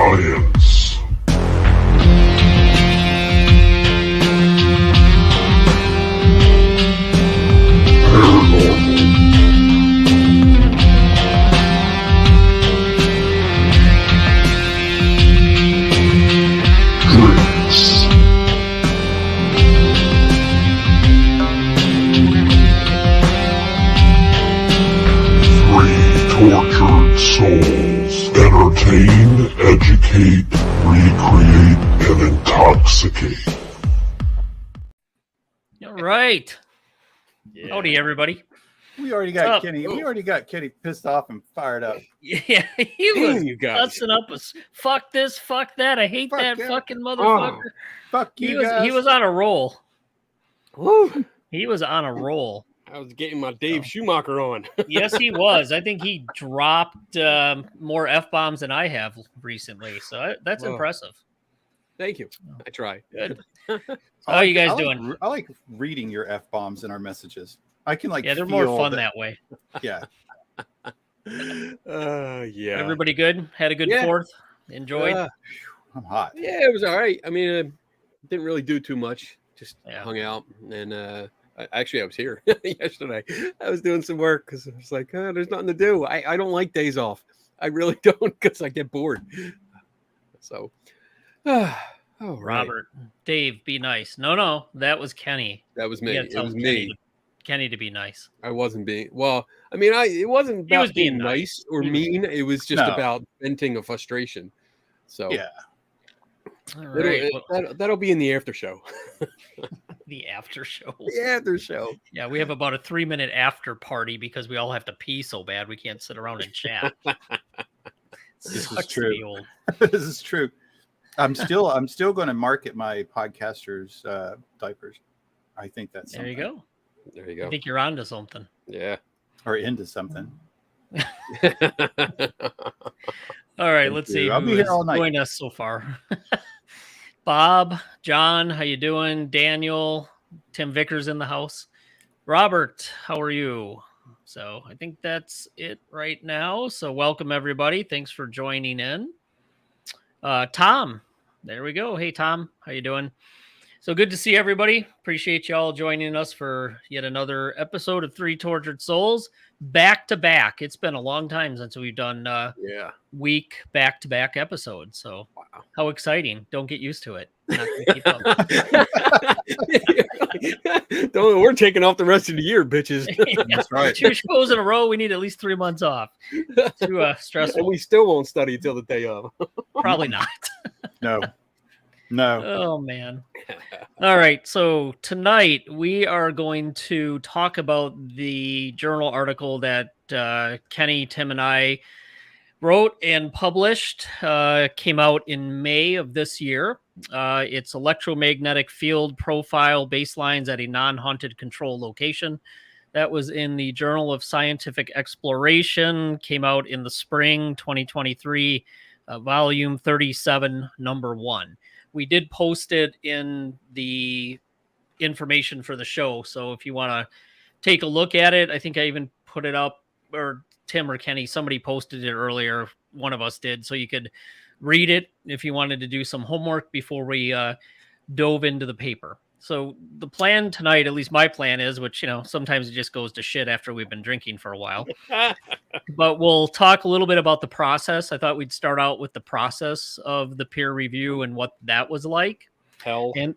Science. Paranormal. Drinks. Three tortured souls. Entertain, educate, recreate, and intoxicate. All right. Yeah. Howdy, everybody. We already got Kenny. We already got Kenny pissed off and fired up. Yeah, he was Damn, you guys. cussing up us. Fuck this, fuck that. I hate Fuck that yeah. fucking motherfucker. Fuck He you was guys. he was on a roll. Woo. He was on a roll. I was getting my Dave Schumacher on. Yes, he was. I think he dropped more F-bombs than I have recently. So that's Whoa. impressive. Thank you. I try. Good. I How are you guys I like- doing? I like reading your F-bombs in our messages. I can Yeah, they're more fun that way. Yeah. Yeah. Everybody good? Had a good Yeah. Fourth? Enjoyed? I'm hot. Yeah, it was all right. I mean, didn't really do too much. Just Yeah. hung out. And actually, I was here yesterday. I was doing some work because I was like, there's nothing to do. I don't like days off. I really don't because I get bored. So, oh, right. Robert, Dave, be nice. No, that was Kenny. That was You me. gotta It tell was Kenny me. Kenny to be nice. I wasn't being well. I mean, it wasn't He about was being being nice or He was- mean. It was just No. about venting a frustration. So Yeah. All it'll- right. that'll be in the after show. The after show. The after show. Yeah, we have about a 3-minute after party because we all have to pee so bad we can't sit around and chat. This is Sucks to true. be old. This is true. I'm still going to market my podcasters diapers. I think that's There you something. go. There you I go. think you're onto something. Yeah. Or into something. All right, Thank let's you. see I'll who be here has all night. joined us so far. Bob, John, how you doing? Daniel, Tim Vickers in the house. Robert, how are you? So I think that's it right now. So welcome everybody. Thanks for joining in. Tom, there we go. Hey Tom, how you doing? So good to see everybody. Appreciate you all joining us for yet another episode of Three Tortured Souls back to back. It's been a long time since we've done Yeah. week back-to-back episodes. So Wow. how exciting. Don't get used to it. Not gonna keep up. Don't, we're taking off the rest of the year, bitches. That's right. 2 shows in a row. We need at least 3 months off. Too And stressful. we still won't study until the day of. Probably not. No. No. Oh, man. All right. So tonight we are going to talk about the journal article that Kenny, Tim, and I wrote and published. Came out in May of this year. It's Electromagnetic Field Profile Baselines at a Non-Haunted Control Location. That was in the Journal of Scientific Exploration. Came out in the spring 2023, volume 37, number 1. We did post it in the information for the show. So if you want to take a look at it, I think I even put it up, or Tim or Kenny, somebody posted it earlier. One of us did. So you could read it if you wanted to do some homework before we dove into the paper. So the plan tonight, at least my plan is, which, sometimes it just goes to shit after we've been drinking for a while. But we'll talk a little bit about the process. I thought we'd start out with the process of the peer review and what that was like. Hell. And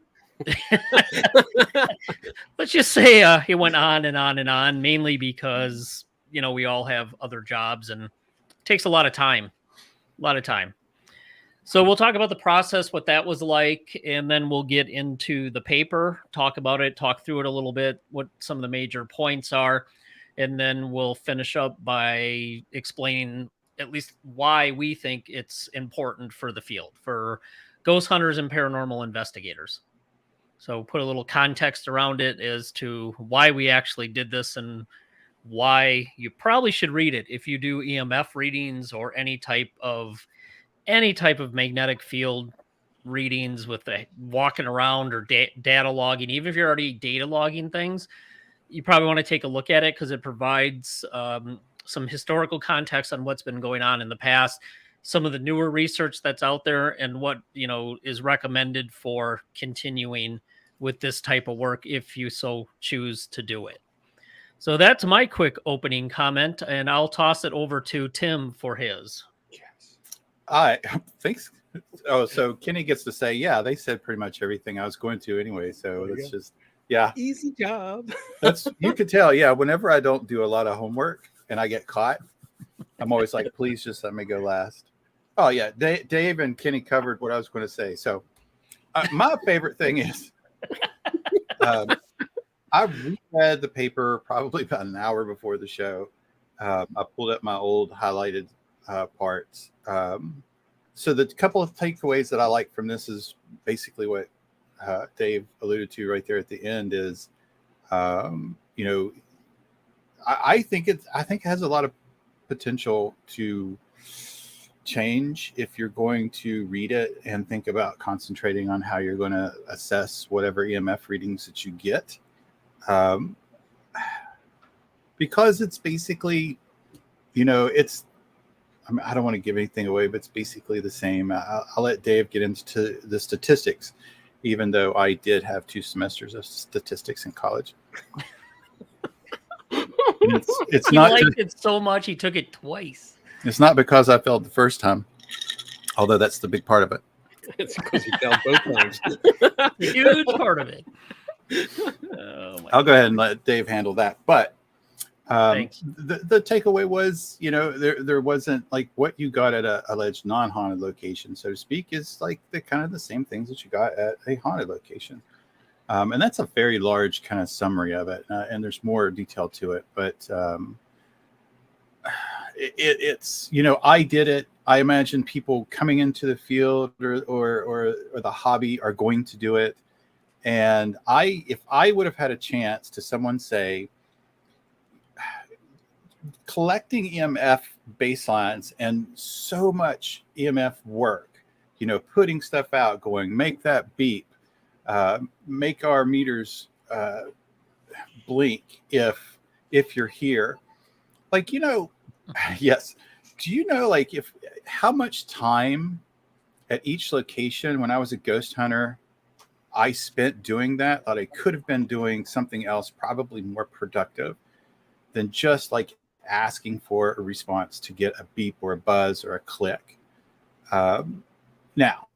let's just say it went on and on and on, mainly because, we all have other jobs and it takes a lot of time. So we'll talk about the process, what that was like, and then we'll get into the paper, talk about it, talk through it a little bit, what some of the major points are. And then we'll finish up by explaining at least why we think it's important for the field, for ghost hunters and paranormal investigators. So put a little context around it as to why we actually did this and why you probably should read it if you do EMF readings or any type of magnetic field readings with the walking around or data logging. Even if you're already data logging things, you probably want to take a look at it because it provides some historical context on what's been going on in the past. some of the newer research that's out there and what, is recommended for continuing with this type of work if you so choose to do it. So that's my quick opening comment, and I'll toss it over to Tim for his. Yes. I thanks. Oh, so Kenny gets to say, yeah, they said pretty much everything I was going to anyway. So There you it's go. just, yeah, Easy job. that's, you could tell. Yeah. Whenever I don't do a lot of homework and I get caught, I'm always like, please just let me go last. Oh yeah. Dave and Kenny covered what I was going to say. So my favorite thing is, I reread the paper probably about an hour before the show. I pulled up my old highlighted parts. So the couple of takeaways that I like from this is basically what Dave alluded to right there at the end is, I think it has a lot of potential to change if you're going to read it and think about concentrating on how you're going to assess whatever EMF readings that you get. Because it's basically, I don't want to give anything away, but it's basically the same. I'll let Dave get into the statistics, even though I did have 2 semesters of statistics in college. It's He not liked just, it so much he took it twice. it's not because I failed the first time, although that's the big part of it. It's because you failed both times. A huge part of it. Oh my I'll go ahead and let Dave handle that. But Thanks. the takeaway was, there wasn't like what you got at a alleged non-haunted location, so to speak, is like the kind of the same things that you got at a haunted location. And that's a very large kind of summary of it. And there's more detail to it, but it's, I did it. I imagine people coming into the field or the hobby are going to do it. And if I would have had a chance to someone say, collecting EMF baselines and so much EMF work, putting stuff out, going, make that beep, make our meters blink if you're here. Like, yes. Do you know, like, how much time at each location when I was a ghost hunter I spent doing that I could have been doing something else probably more productive than just like asking for a response to get a beep or a buzz or a click. Now,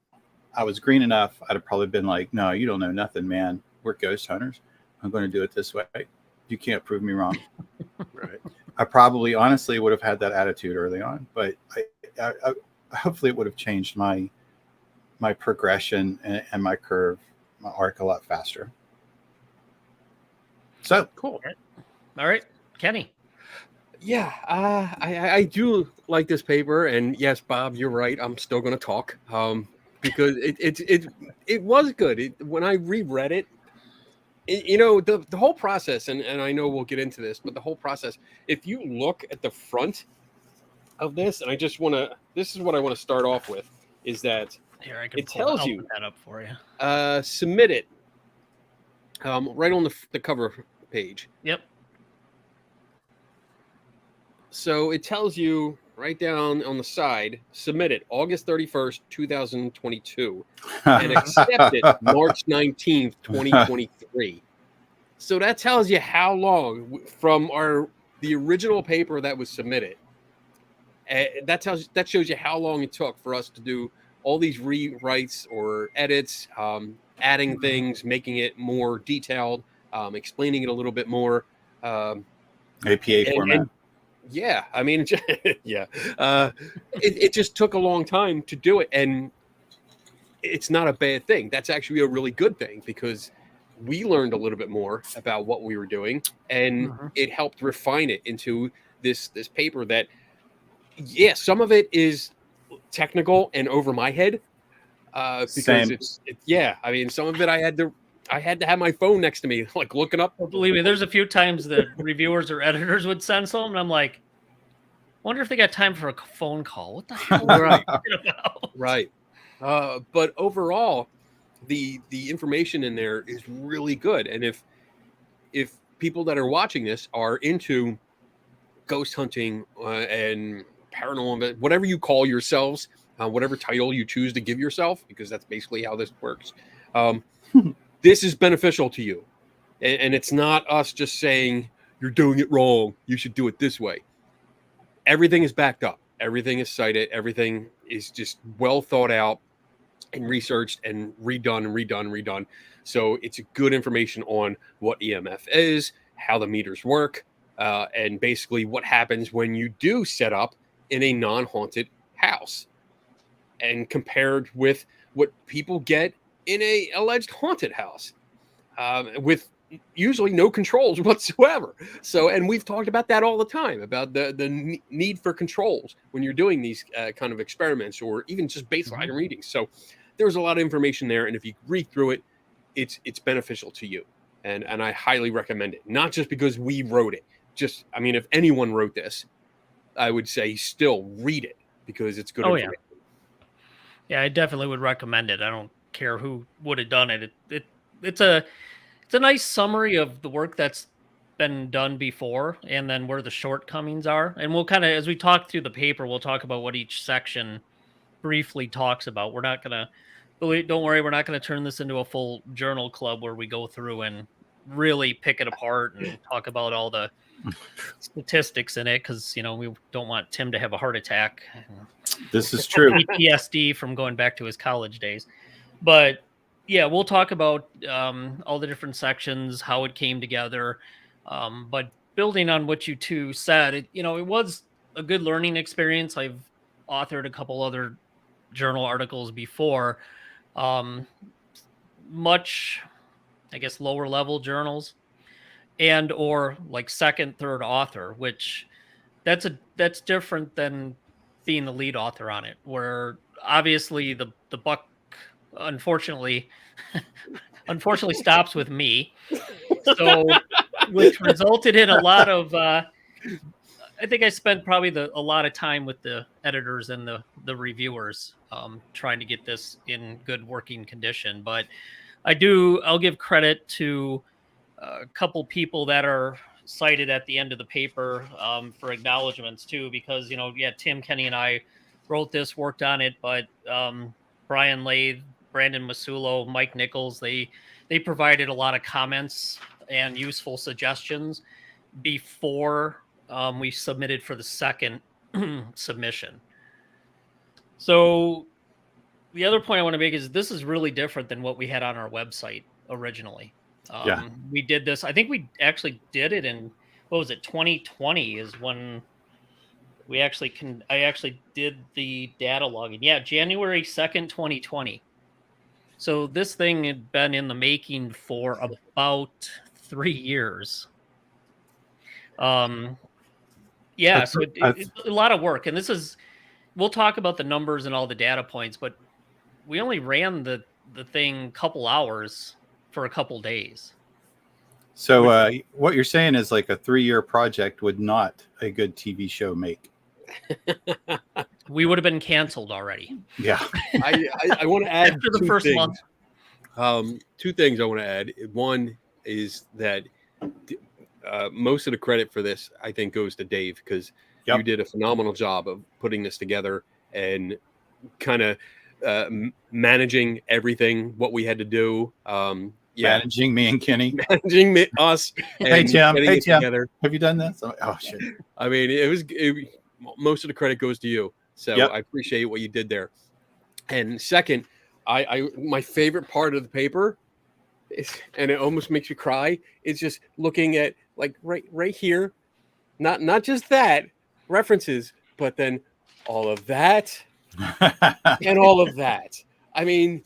I was green enough. I'd have probably been like, no, you don't know nothing, man. We're ghost hunters. I'm going to do it this way. You can't prove me wrong. Right. I probably honestly would have had that attitude early on, but I hopefully it would have changed my progression and my curve, my arc a lot faster. So Cool. All right, Kenny. Yeah, I do like this paper, and yes, Bob, you're right. I'm still going to talk because it was good. When I reread it, the whole process, and I know we'll get into this, but the whole process. If you look at the front of this, and this is what I want to start off with, is that Here, I can it tells I'll you put that up for you. submit it right on the cover page. Yep. So it tells you right down on the side, submit it August 31st, 2022, and accept it March 19th, 2023. So that tells you how long from the original paper that was submitted. That shows you how long it took for us to do all these rewrites or edits, adding things, making it more detailed, explaining it a little bit more. APA format. Yeah, I mean, yeah, it just took a long time to do it, and it's not a bad thing. That's actually a really good thing because we learned a little bit more about what we were doing, and it helped refine it into this paper that, yeah, some of it is technical and over my head because yeah, I mean, some of it I had to have my phone next to me, like looking up. Well, believe me, there's a few times that reviewers or editors would send some, and I'm like, wonder if they got time for a phone call. What the hell? Right. About? Right. But overall, the information in there is really good. And if people that are watching this are into ghost hunting and paranormal, whatever you call yourselves, whatever title you choose to give yourself, because that's basically how this works. This is beneficial to you. And it's not us just saying, you're doing it wrong, you should do it this way. Everything is backed up. Everything is cited. Everything is just well thought out and researched and redone. So it's good information on what EMF is, how the meters work, and basically what happens when you do set up in a non-haunted house, and compared with what people get in a alleged haunted house, with usually no controls whatsoever. So, and we've talked about that all the time, about the need for controls when you're doing these kind of experiments, or even just baseline readings. So there's a lot of information there, and if you read through it, it's beneficial to you, and I highly recommend it. Not just because we wrote it, just, I mean, if anyone wrote this, I would say still read it, because it's good information. Yeah, I definitely would recommend it. I don't care who would have done it. It's a nice summary of the work that's been done before, and then where the shortcomings are. And we'll kind of, as we talk through the paper, we'll talk about what each section briefly talks about. We're not gonna, don't worry, we're not gonna turn this into a full journal club where we go through and really pick it apart and talk about all the statistics in it, because we don't want Tim to have a heart attack. This is true. PTSD from going back to his college days. But yeah, we'll talk about all the different sections, how it came together. But building on what you two said, it was a good learning experience. I've authored a couple other journal articles before, much, I guess, lower level journals, and or like second, third author, which that's different than being the lead author on it, where obviously the buck unfortunately stops with me. So, which resulted in a lot of I think I spent probably a lot of time with the editors and the reviewers, trying to get this in good working condition. But I'll give credit to a couple people that are cited at the end of the paper, for acknowledgments too, because Tim, Kenny, and I wrote this, worked on it, but Brian Lathe, Brandon Masulo, Mike Nichols, they provided a lot of comments and useful suggestions before we submitted for the second submission. So the other point I want to make is this is really different than what we had on our website originally. We did this, I think we actually did it in, 2020 is when I actually did the data logging. Yeah, January 2nd, 2020. So this thing had been in the making for about 3 years. So it's a lot of work. And we'll talk about the numbers and all the data points, but we only ran the thing a couple hours for a couple days. So what you're saying is like a 3-year project would not a good TV show make. We would have been canceled already. Yeah. I want to add after the first month. Two things I want to add. One is that most of the credit for this, I think, goes to Dave, because you did a phenomenal job of putting this together and kind of managing everything, what we had to do. Managing me and Kenny. Managing us. And hey, Tim. Together. Have you done this? Oh, shit. I mean, most of the credit goes to you. So I appreciate what you did there. And second, my favorite part of the paper is, and it almost makes you cry, it's just looking at like right here, not just that references, but then all of that and all of that. I mean,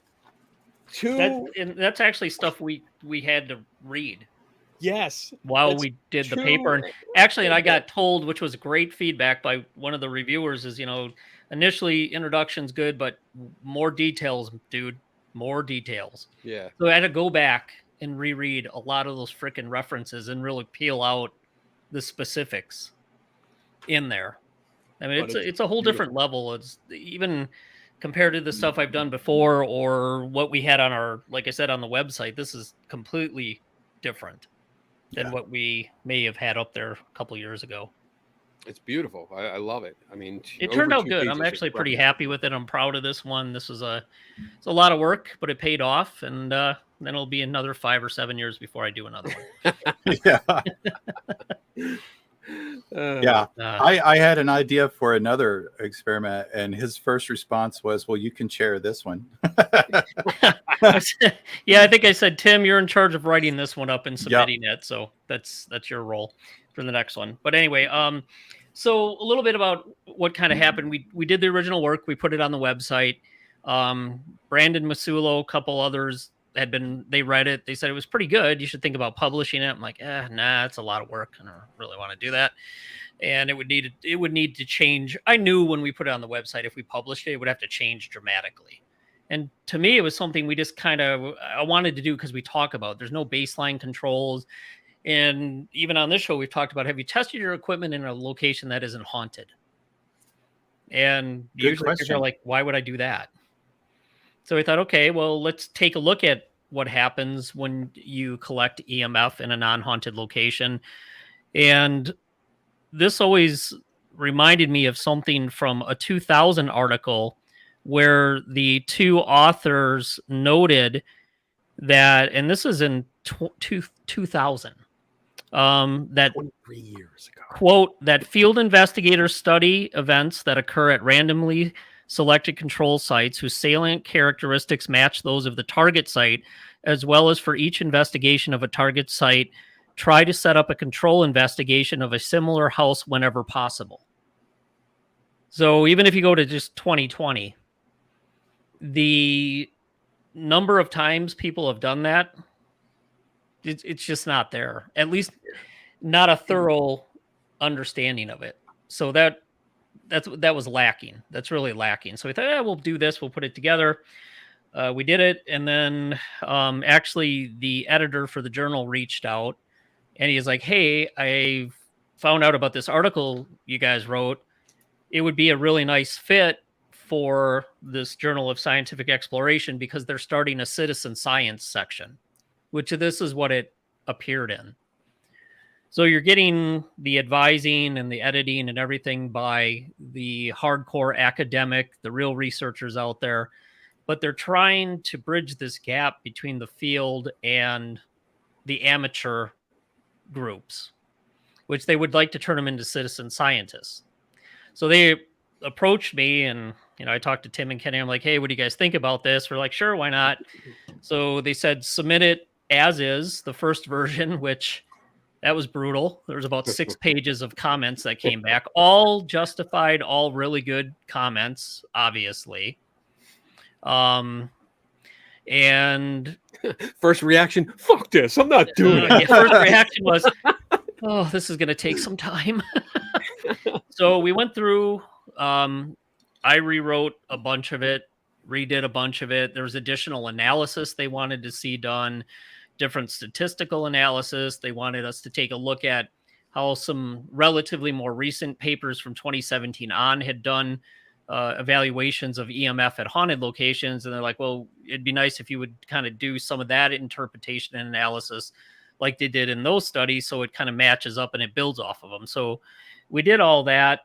that's actually stuff we had to read. Yes. While we did the paper. And actually, and I got told, which was great feedback by one of the reviewers, is, initially introduction's good, but more details, dude, more details. Yeah. So I had to go back and reread a lot of those freaking references and really peel out the specifics in there. I mean, it's a whole different level. It's even compared to the stuff I've done before or what we had on our, like I said, on the website. This is completely different than what we may have had up there a couple years ago. It's beautiful. I love it. I mean, It over turned out 2 good. pages I'm is actually pretty incredible. happy with it. I'm proud of this one. This was it's a lot of work, but it paid off, and then it'll be another 5 or 7 years before I do another one. Yeah. Yeah. Uh, I had an idea for another experiment, and his first response was, well, you can chair this one. yeah, I think I said, Tim, you're in charge of writing this one up and Yep. submitting it, so that's your role for the next one. But anyway, so a little bit about what kind of happened. We did the original work. We put it on the website. Brandon Masulo, a couple others they read it. They said it was pretty good. You should think about publishing it. I'm like, nah, it's a lot of work. I don't really want to do that. And it would need to change. I knew when we put it on the website, if we published it, it would have to change dramatically. And to me, it was something we just I wanted to do because we talk about there's no baseline controls. And even on this show, we've talked about, have you tested your equipment in a location that isn't haunted? And Good usually people question. are like, why would I do that? So we thought, okay, well, let's take a look at what happens when you collect EMF in a non-haunted location. And this always reminded me of something from a 2000 article where the two authors noted that, and this is in 2000, that 23 years ago. quote, that field investigators study events that occur at randomly selected control sites whose salient characteristics match those of the target site, as well as for each investigation of a target site, try to set up a control investigation of a similar house whenever possible. So even if you go to just 2020, the number of times people have done that, it's just not there. At least not a thorough understanding of it. So that was lacking. That's really lacking. So we thought, we'll do this. We'll put it together. We did it, and then actually the editor for the journal reached out, and he was like, "Hey, I found out about this article you guys wrote. It would be a really nice fit for this Journal of Scientific Exploration because they're starting a citizen science section," which this is what it appeared in. So you're getting the advising and the editing and everything by the hardcore academic, the real researchers out there, but they're trying to bridge this gap between the field and the amateur groups, which they would like to turn them into citizen scientists. So they approached me, and I talked to Tim and Kenny. I'm like, "Hey, what do you guys think about this?" We're like, "Sure, why not?" So they said, submit it as is, the first version, which that was brutal. There was about 6 pages of comments that came back, all justified, all really good comments, obviously. And First reaction, fuck this. I'm not doing it. first reaction was, oh, this is going to take some time. So we went through, I rewrote a bunch of it, redid a bunch of it. There was additional analysis they wanted to see done, different statistical analysis. They wanted us to take a look at how some relatively more recent papers from 2017 on had done evaluations of EMF at haunted locations. And they're like, well, it'd be nice if you would kind of do some of that interpretation and analysis like they did in those studies, so it kind of matches up and it builds off of them. So we did all that.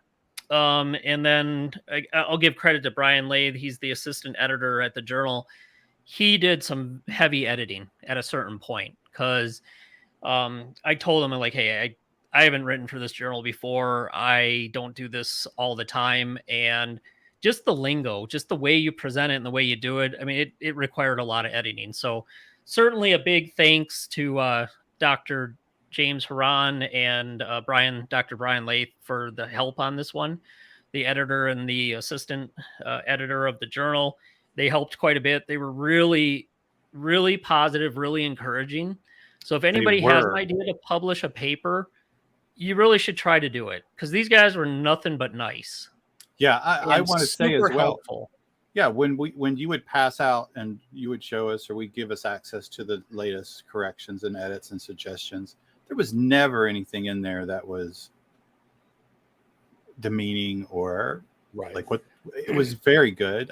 And then I'll give credit to Brian Lath. He's the assistant editor at the Journal. He did some heavy editing at a certain point because I told him, like, hey, I haven't written for this journal before. I don't do this all the time. And just the lingo, just the way you present it and the way you do it, I mean, it required a lot of editing. So certainly a big thanks to Dr. James Haran and Dr. Brian Lath for the help on this one. The editor and the assistant editor of the journal, they helped quite a bit. They were really, really positive, really encouraging. So if anybody has an idea to publish a paper, you really should try to do it because these guys were nothing but nice. Yeah, I want to say as well. Helpful. Yeah, when you would pass out and you would show us or we'd give us access to the latest corrections and edits and suggestions, there was never anything in there that was demeaning or like what. It was very good.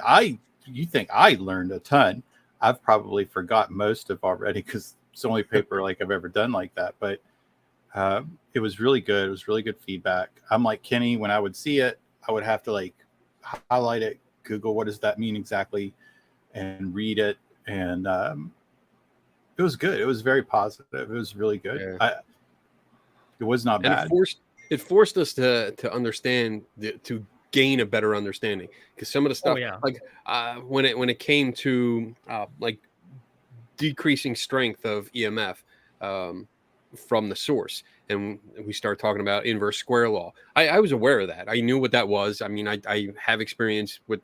You think I learned a ton. I've probably forgot most of already because it's the only paper like I've ever done like that. But It was really good. It was really good feedback. I'm like Kenny, when I would see it, I would have to like highlight it, Google what does that mean exactly, and read it. And it was good. It was very positive. It was really good. Yeah. It was not And bad. it forced us to understand, to gain a better understanding, because some of the stuff, like when it came to like decreasing strength of EMF from the source, and we start talking about inverse square law, I was aware of that. I knew what that was. I mean, I have experience with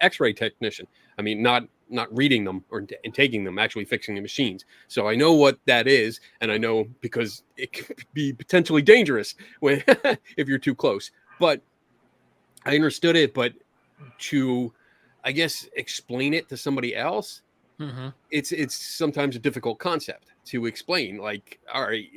X-ray technician. I mean, not reading them and taking them, actually fixing the machines. So I know what that is, and I know because it could be potentially dangerous when if you're too close. But I understood it, but to, I guess, explain it to somebody else, it's sometimes a difficult concept to explain. Like, all right,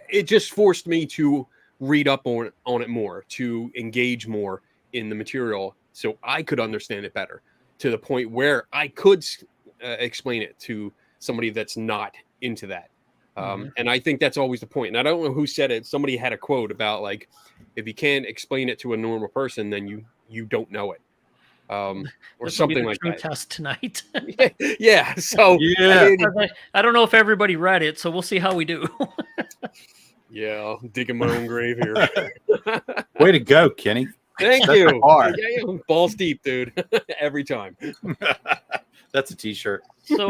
it just forced me to read up on it more, to engage more in the material, so I could understand it better, to the point where I could explain it to somebody that's not into that. And I think that's always the point. And I don't know who said it. Somebody had a quote about, like, if you can't explain it to a normal person, then you don't know it. Or something like that. Test tonight. Yeah. So yeah, I don't know if everybody read it, so we'll see how we do. Yeah, I'll dig in my own grave here. Way to go, Kenny. Thank That's you. hard. Yeah, balls deep, dude. Every time. That's a t-shirt. So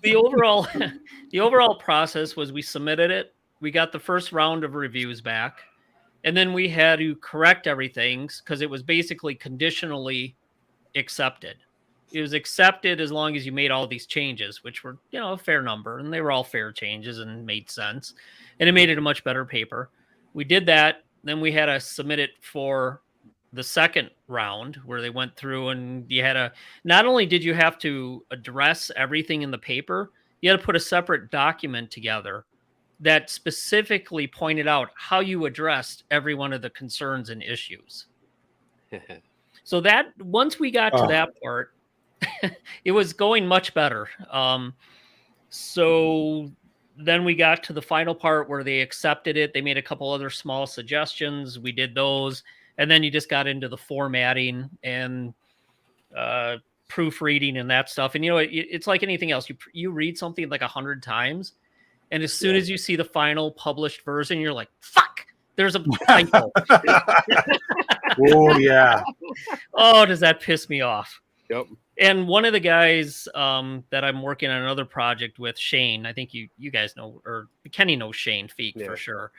the overall process was, we submitted it, we got the first round of reviews back, and then we had to correct everything because it was basically conditionally accepted. It was accepted as long as you made all these changes, which were, a fair number, and they were all fair changes and made sense, and it made it a much better paper. We did that. Then we had to submit it for the second round, where they went through, and you had to, not only did you have to address everything in the paper, you had to put a separate document together that specifically pointed out how you addressed every one of the concerns and issues. So that, once we got to that part, it was going much better. So then we got to the final part where they accepted it. They made a couple other small suggestions. We did those. And then you just got into the formatting and proofreading and that stuff. And, it's like anything else. You read something like 100 times. And as soon as you see the final published version, you're like, fuck, there's a typo. Oh, yeah. Oh, does that piss me off? Yep. And one of the guys that I'm working on another project with, Shane, I think you guys know, or Kenny knows Shane Feek for sure.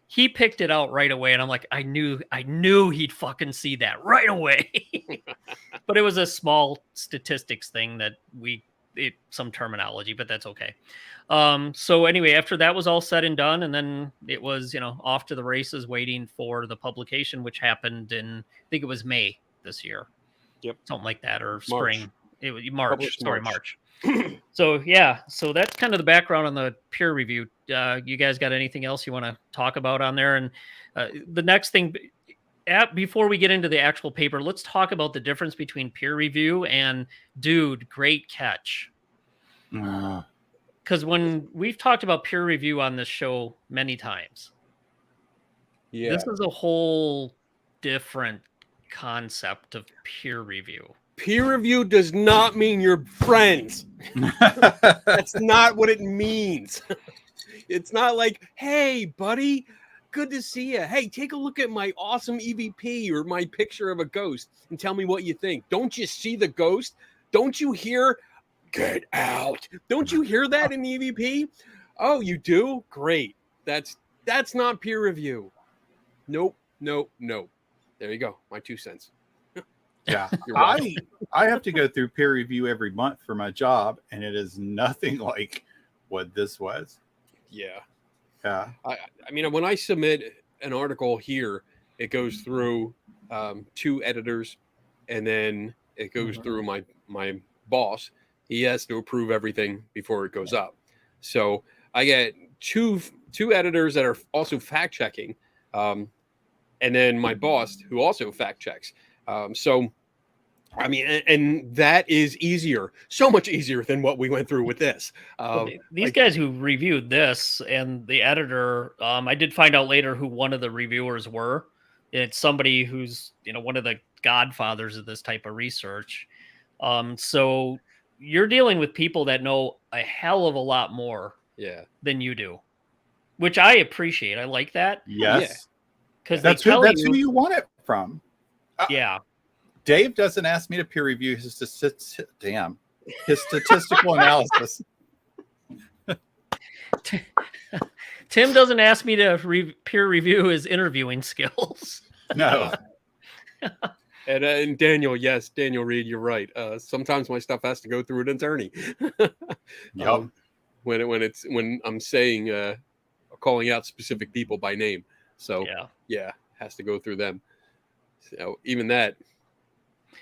He picked it out right away, and I'm like, I knew he'd fucking see that right away. But it was a small statistics thing that some terminology, but that's okay. So anyway, after that was all said and done, and then it was, off to the races, waiting for the publication, which happened in, I think it was May this year. Yep. Something like that, or March. spring. It was March. Sorry, March. March. So yeah, so that's kind of the background on the peer review. You guys got anything else you want to talk about on there? And the next thing, before we get into the actual paper, let's talk about the difference between peer review and, dude, great catch. Because when we've talked about peer review on this show many times, this is a whole different concept of peer review. Peer review does not mean you're friends. That's not what it means. It's not like, hey, buddy, good to see you. Hey, take a look at my awesome EVP or my picture of a ghost and tell me what you think. Don't you see the ghost? Don't you hear, get out? Don't you hear that in the EVP? Oh, you do? Great. That's not peer review. Nope. There you go. My 2 cents. Yeah. Right. I have to go through peer review every month for my job, and it is nothing like what this was. Yeah. Yeah. I mean, when I submit an article here, it goes through 2 editors, and then it goes through my boss. He has to approve everything before it goes up. So I get two editors that are also fact checking, and then my boss, who also fact checks. So I mean, and that is easier, so much easier than what we went through with this. Well, these guys who reviewed this and the editor, I did find out later who one of the reviewers were. It's somebody who's, one of the godfathers of this type of research. So you're dealing with people that know a hell of a lot more Yeah. than you do, which I appreciate. I like that. Yes. Because That's who you want it from. Yeah. Dave doesn't ask me to peer review his statistical analysis. Tim doesn't ask me to peer review his interviewing skills. No. And Daniel, yes, Daniel Reed, you're right. Sometimes my stuff has to go through an attorney. Yep. When I'm saying calling out specific people by name. So yeah, has to go through them. So even that,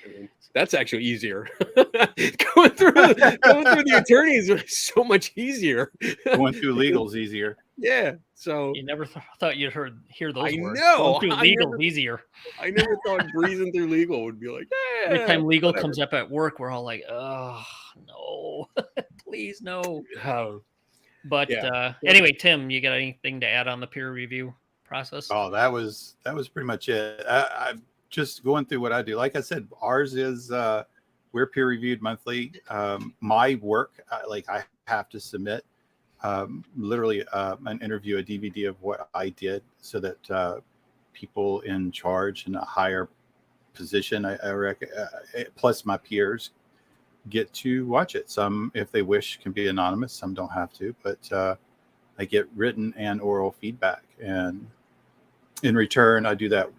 I mean, that's actually easier. going through the attorneys is so much easier. Going through legal's easier. Yeah. So you never thought you'd hear those I words. know. Going through legal's easier. I never thought breezing through legal would be like, every time legal comes up at work, we're all like, oh no, please no. But anyway, Tim, you got anything to add on the peer review process? Oh, that was pretty much it. I'm just going through what I do. Like I said, ours is we're peer reviewed monthly. My work, I have to submit literally an interview, a DVD of what I did, so that people in charge in a higher position, I reckon, plus my peers, get to watch it. Some, if they wish, can be anonymous. Some don't have to, but I get written and oral feedback, and in return, I do that,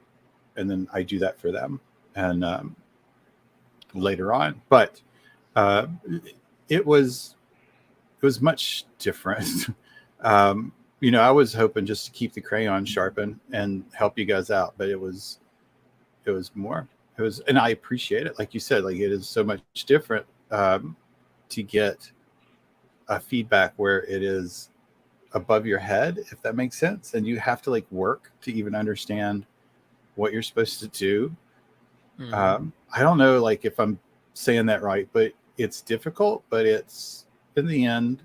and then I do that for them, and later on. But it was much different. I was hoping just to keep the crayon sharpened and help you guys out, but it was more. And I appreciate it. Like you said, it is so much different to get a feedback where it is above your head, if that makes sense. And you have to work to even understand what you're supposed to do. Mm-hmm. I don't know, if I'm saying that right, but it's difficult, but it's, in the end,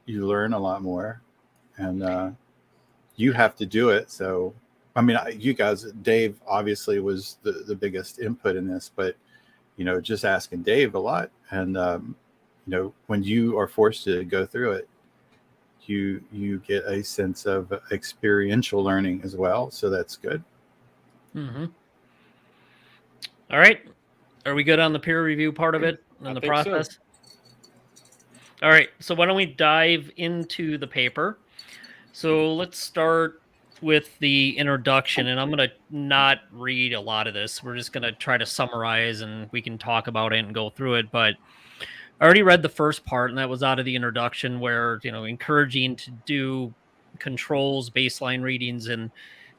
you learn a lot more, and you have to do it. So, I mean, you guys, Dave obviously was the biggest input in this, but, just asking Dave a lot. And, when you are forced to go through it, you get a sense of experiential learning as well. So that's good. Mm-hmm. All right. Are we good on the peer review part of it and the process? So. All right. So why don't we dive into the paper? So let's start with the introduction, and I'm going to not read a lot of this. We're just going to try to summarize, and we can talk about it and go through it. But I already read the first part, and that was out of the introduction, where, encouraging to do controls, baseline readings, and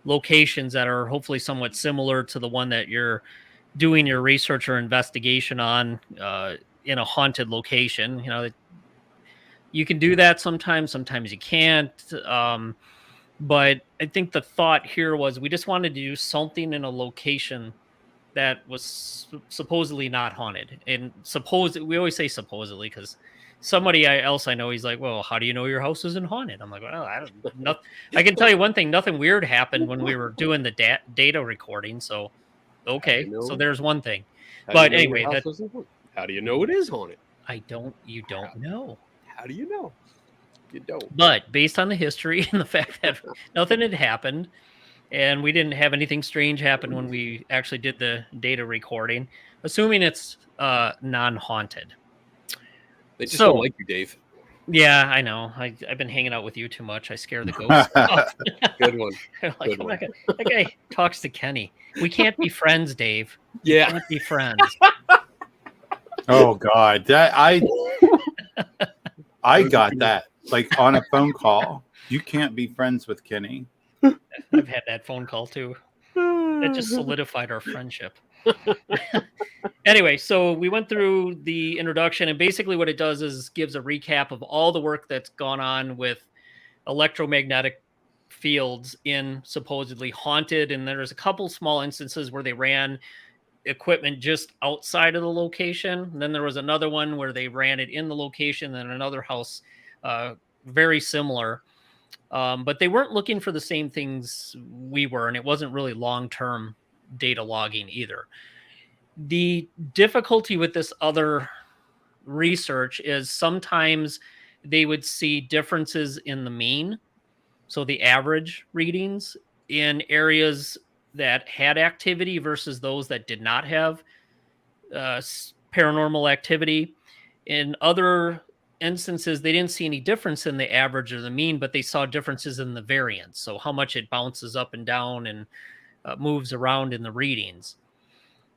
locations that are hopefully somewhat similar to the one that you're doing your research or investigation on in a haunted location. You can do that sometimes you can't. But I think the thought here was we just wanted to do something in a location that was supposedly not haunted. And we always say supposedly because somebody else I know, he's like, well, how do you know your house isn't haunted? I'm like, well, I can tell you one thing, nothing weird happened when we were doing the data recording. So, okay, so there's one thing. But anyway, how do you know it is haunted? You don't know. How do you know? You don't. But based on the history and the fact that nothing had happened, and we didn't have anything strange happen when we actually did the data recording, assuming it's non-haunted. They just don't like you, Dave. Yeah, I know. I've been hanging out with you too much. I scare the ghosts off. Good one. That guy talks to Kenny. We can't be friends, Dave. Yeah. We can't be friends. Oh, God. I got that, on a phone call. You can't be friends with Kenny. I've had that phone call too. That just solidified our friendship. Anyway, so we went through the introduction, and basically what it does is gives a recap of all the work that's gone on with electromagnetic fields in supposedly haunted. And there's a couple small instances where they ran equipment just outside of the location. And then there was another one where they ran it in the location, then another house very similar. But they weren't looking for the same things we were, and it wasn't really long-term data logging either. The difficulty with this other research is sometimes they would see differences in the mean, so the average readings in areas that had activity versus those that did not have paranormal activity. In other instances, they didn't see any difference in the average or the mean, but they saw differences in the variance, so how much it bounces up and down and moves around in the readings.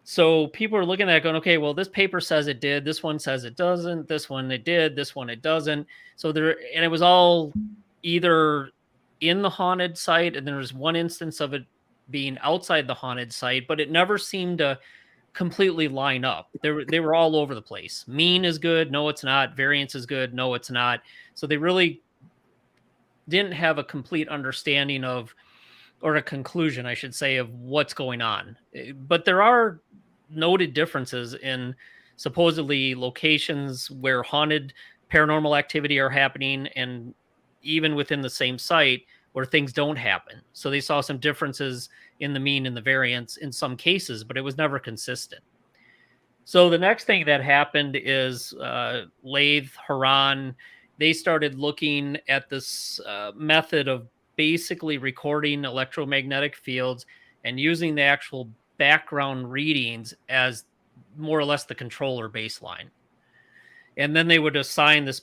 So people are looking at it going, okay, well, this paper says it did, this one says it doesn't, this one it did, this one it doesn't. So there, and it was all either in the haunted site, and there was one instance of it being outside the haunted site, but it never seemed to completely line up. They were all over the place. Mean is good, no, it's not. Variance is good, no, it's not. So they really didn't have a complete understanding of, or a conclusion, I should say, of what's going on. But there are noted differences in supposedly locations where haunted paranormal activity are happening, and even within the same site where things don't happen. So they saw some differences in the mean and the variance in some cases, but it was never consistent. So the next thing that happened is Lathe, Haran, they started looking at this method of basically recording electromagnetic fields and using the actual background readings as more or less the controller baseline. And then they would assign this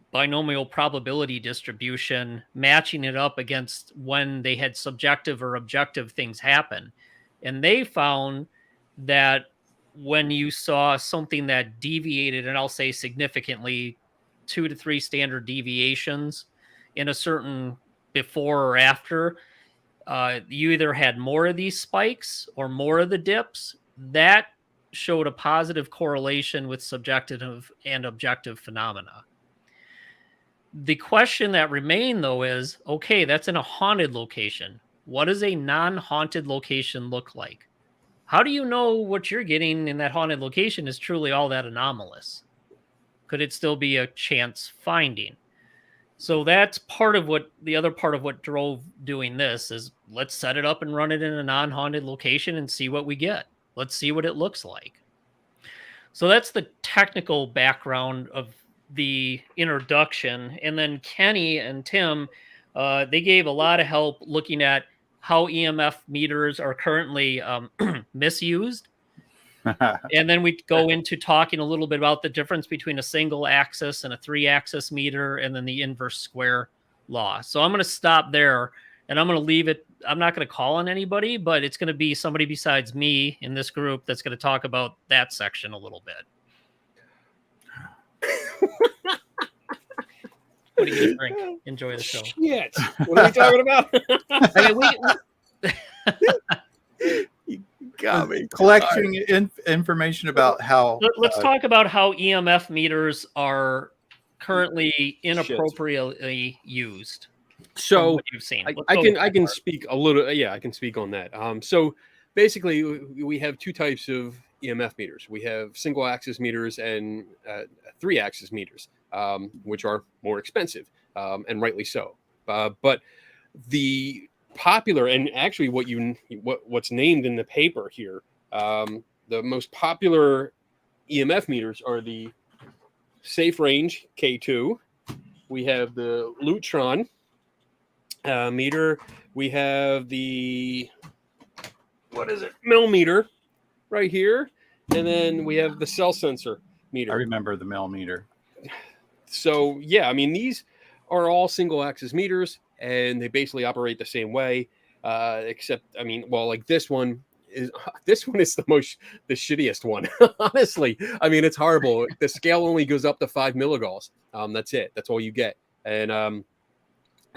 binomial probability distribution, matching it up against when they had subjective or objective things happen. And they found that when you saw something that deviated, and I'll say significantly, 2 to 3 standard deviations in a certain before or after, you either had more of these spikes or more of the dips. That showed a positive correlation with subjective and objective phenomena. The question that remained, though, is, okay, that's in a haunted location. What does a non-haunted location look like? How do you know what you're getting in that haunted location is truly all that anomalous? Could it still be a chance finding? So that's part of what, the other part of what drove doing this is, let's set it up and run it in a non-haunted location and see what we get. Let's see what it looks like. So that's the technical background of the introduction. And then Kenny and Tim, they gave a lot of help looking at how EMF meters are currently misused. And then we go into talking a little bit about the difference between a single axis and a 3-axis meter, and then the inverse square law. So I'm going to stop there, and I'm going to leave it. I'm not going to call on anybody, but it's going to be somebody besides me in this group that's going to talk about that section a little bit. What do you drink? Enjoy the show. Shit. What are we talking about? I mean, You got me. Collecting information about how. let's talk about how EMF meters are currently inappropriately used. So what you've seen. I can speak a little. Yeah, I can speak on that. So basically, we have 2 types of EMF meters. We have single axis meters and 3-axis meters, which are more expensive, and rightly so. But the popular, and actually what's named in the paper here, the most popular EMF meters are the Safe Range K2. We have the Lutron meter. We have the, what is it, millimeter right here, and then we have the cell sensor meter. I remember the millimeter. So yeah, I mean, these are all single axis meters, and they basically operate the same way, except, I mean, well, like this one is the shittiest one. Honestly, I mean, it's horrible. The scale only goes up to 5 milligauss. That's it. That's all you get. And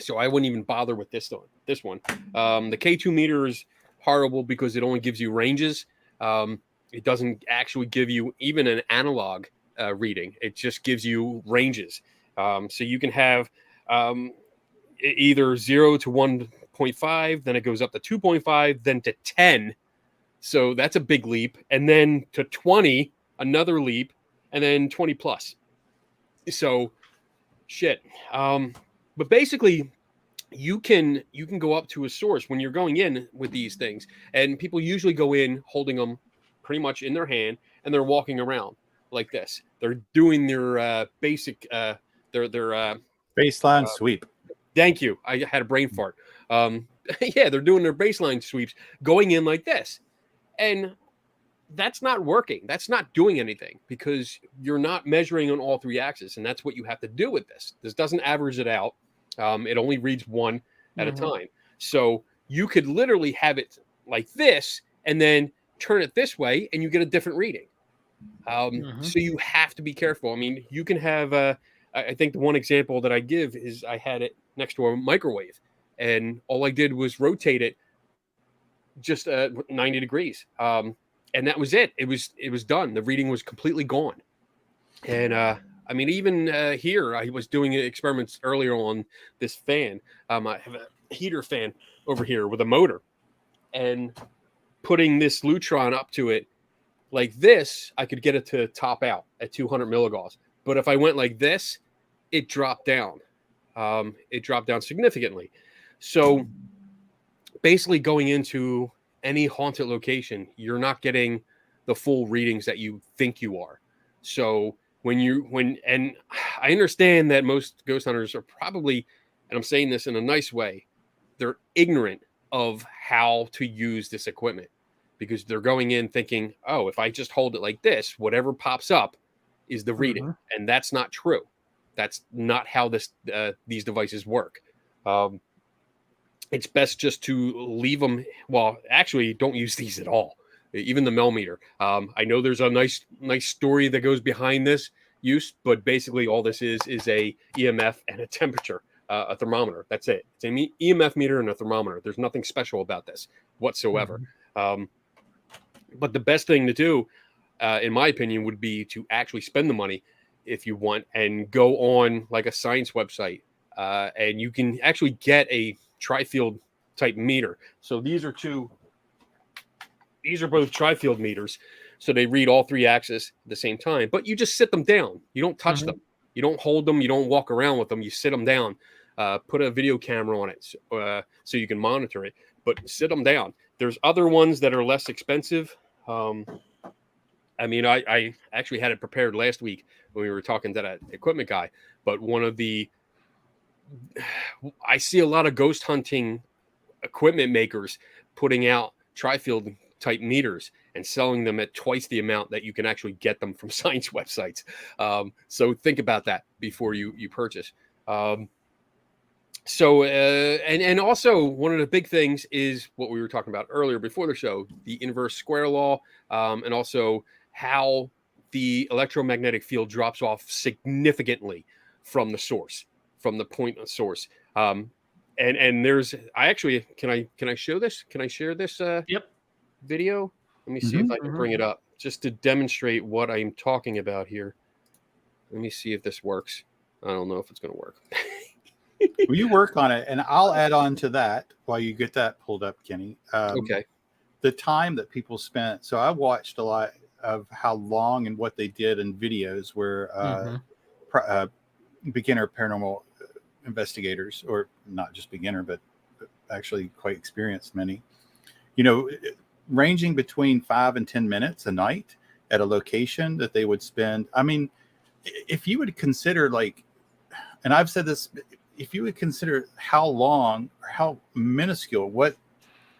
so I wouldn't even bother with this one. The K2 meter is horrible because it only gives you ranges. It doesn't actually give you even an analog reading. It just gives you ranges. So you can have either 0 to 1.5, then it goes up to 2.5, then to 10, So that's a big leap. And then to 20, another leap, and then 20 plus. So shit. But basically you can go up to a source when you're going in with these things, and people usually go in holding them pretty much in their hand, and they're walking around like this. They're doing their basic their Baseline sweep. thank you. I had a brain fart. Yeah, they're doing their baseline sweeps, going in like this. And that's not working. That's not doing anything because you're not measuring on all three axes. And that's what you have to do with this. This doesn't average it out. It only reads one at a time. So you could literally have it like this and then turn it this way and you get a different reading. So you have to be careful. I mean, you can have, I think the one example that I give is I had it next to a microwave and all I did was rotate it just 90 degrees. And that was it. It was done. The reading was completely gone. And I mean, even here, I was doing experiments earlier on this fan. I have a heater fan over here with a motor, and putting this Lutron up to it like this, I could get it to top out at 200 milligauss. But if I went like this, it dropped down. It dropped down significantly. So basically, going into any haunted location, you're not getting the full readings that you think you are. So and I understand that most ghost hunters are probably, and I'm saying this in a nice way, they're ignorant of how to use this equipment because they're going in thinking, oh, if I just hold it like this, whatever pops up is the reading. And that's not true. That's not how these devices work. It's best just to leave them. Well, actually, don't use these at all. Even the millimeter. I know there's a nice story that goes behind this use, but basically all this is a EMF and a temperature, a thermometer. That's it. It's an EMF meter and a thermometer. There's nothing special about this whatsoever. But the best thing to do, in my opinion, would be to actually spend the money if you want and go on like a science website, and you can actually get a tri-field type meter. So these are both tri-field meters. So they read all three axes at the same time, but you just sit them down. You don't touch them. You don't hold them. You don't walk around with them. You sit them down, put a video camera on it so you can monitor it, but sit them down. There's other ones that are less expensive. I mean, I actually had it prepared last week when we were talking to that equipment guy, but I see a lot of ghost hunting equipment makers putting out tri-field type meters and selling them at twice the amount that you can actually get them from science websites. So think about that before you purchase. And also one of the big things is what we were talking about earlier before the show, the inverse square law, and also how the electromagnetic field drops off significantly from the source, from the point of source. And there's, can I show this? Can I share this video? Let me see if I can bring it up just to demonstrate what I'm talking about here. Let me see if this works. I don't know if it's going to work. Well, you work on it, and I'll add on to that while you get that pulled up, Kenny. Okay. The time that people spent. So I watched a lot of how long and what they did in videos where beginner paranormal investigators, or not just beginner, but actually quite experienced many, ranging between 5 and 10 minutes a night at a location that they would spend. I mean, if you would consider and I've said this, if you would consider how long or how minuscule, what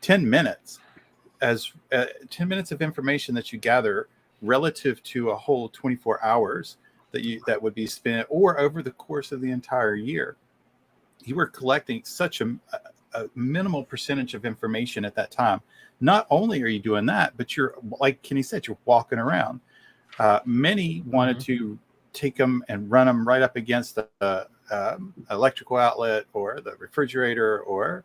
10 minutes as 10 minutes of information that you gather relative to a whole 24 hours that would be spent, or over the course of the entire year, you were collecting such a minimal percentage of information at that time. Not only are you doing that, but you're, like Kenny said, you're walking around. Many wanted to take them and run them right up against the electrical outlet or the refrigerator, or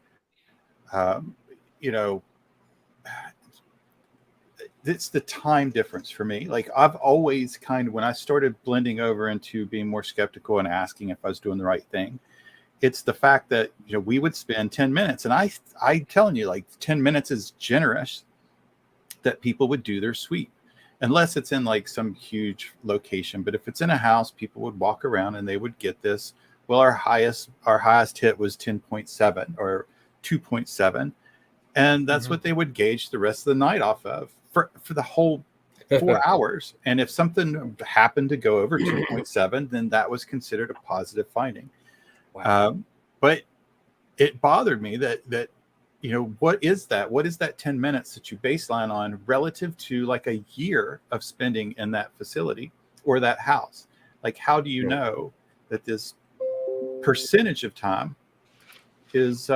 it's the time difference for me. Like, I've always when I started blending over into being more skeptical and asking if I was doing the right thing, it's the fact that, we would spend 10 minutes, and I telling you, 10 minutes is generous. that people would do their sweep, unless it's in like some huge location. But if it's in a house, people would walk around and they would get this. Well, our highest hit was 10.7 or 2.7, and that's what they would gauge the rest of the night off of for the whole 4 hours. And if something happened to go over 2.7, then that was considered a positive finding. Wow. But it bothered me that what is that? What is that 10 minutes that you baseline on relative to like a year of spending in that facility or that house? Like, how do you know that this percentage of time is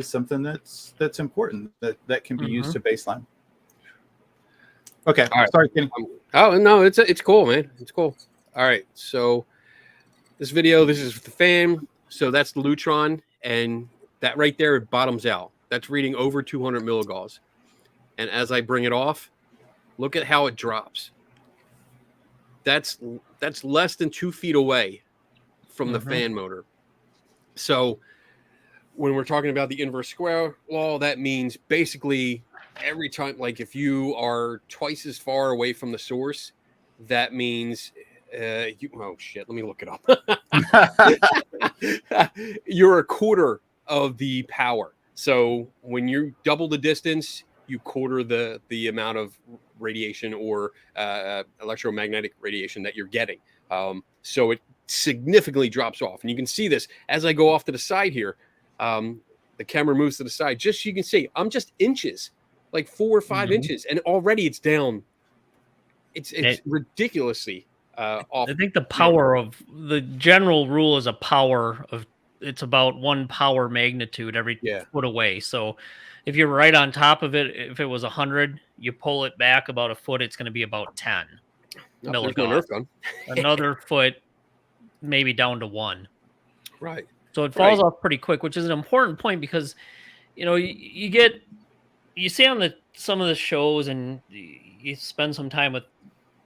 something that's important that can be used to baseline? Okay. All right. Sorry, Kenny. Oh no, it's cool, man. It's cool. All right, so this video, this is the fan. So that's the Lutron, and that right there, it bottoms out. That's reading over 200 milligauss. And as I bring it off, look at how it drops. That's less than 2 feet away from the fan motor. So when we're talking about the inverse square law, that means basically every time, like if you are twice as far away from the source, that means oh shit, let me look it up. You're a quarter of the power. So when you double the distance, you quarter the amount of radiation or electromagnetic radiation that you're getting. So it significantly drops off. And you can see this as I go off to the side here. The camera moves to the side. Just so you can see, I'm just inches, like 4 or 5 inches, and already it's down. It's ridiculously off. I think the power of the general rule is it's about 1 power magnitude every foot away. So if you're right on top of it, if it was 100, you pull it back about a foot, it's going to be about 10 milligauss. Another foot, maybe down to 1. Right. So it falls off pretty quick, which is an important point because, you see on some of the shows and you spend some time with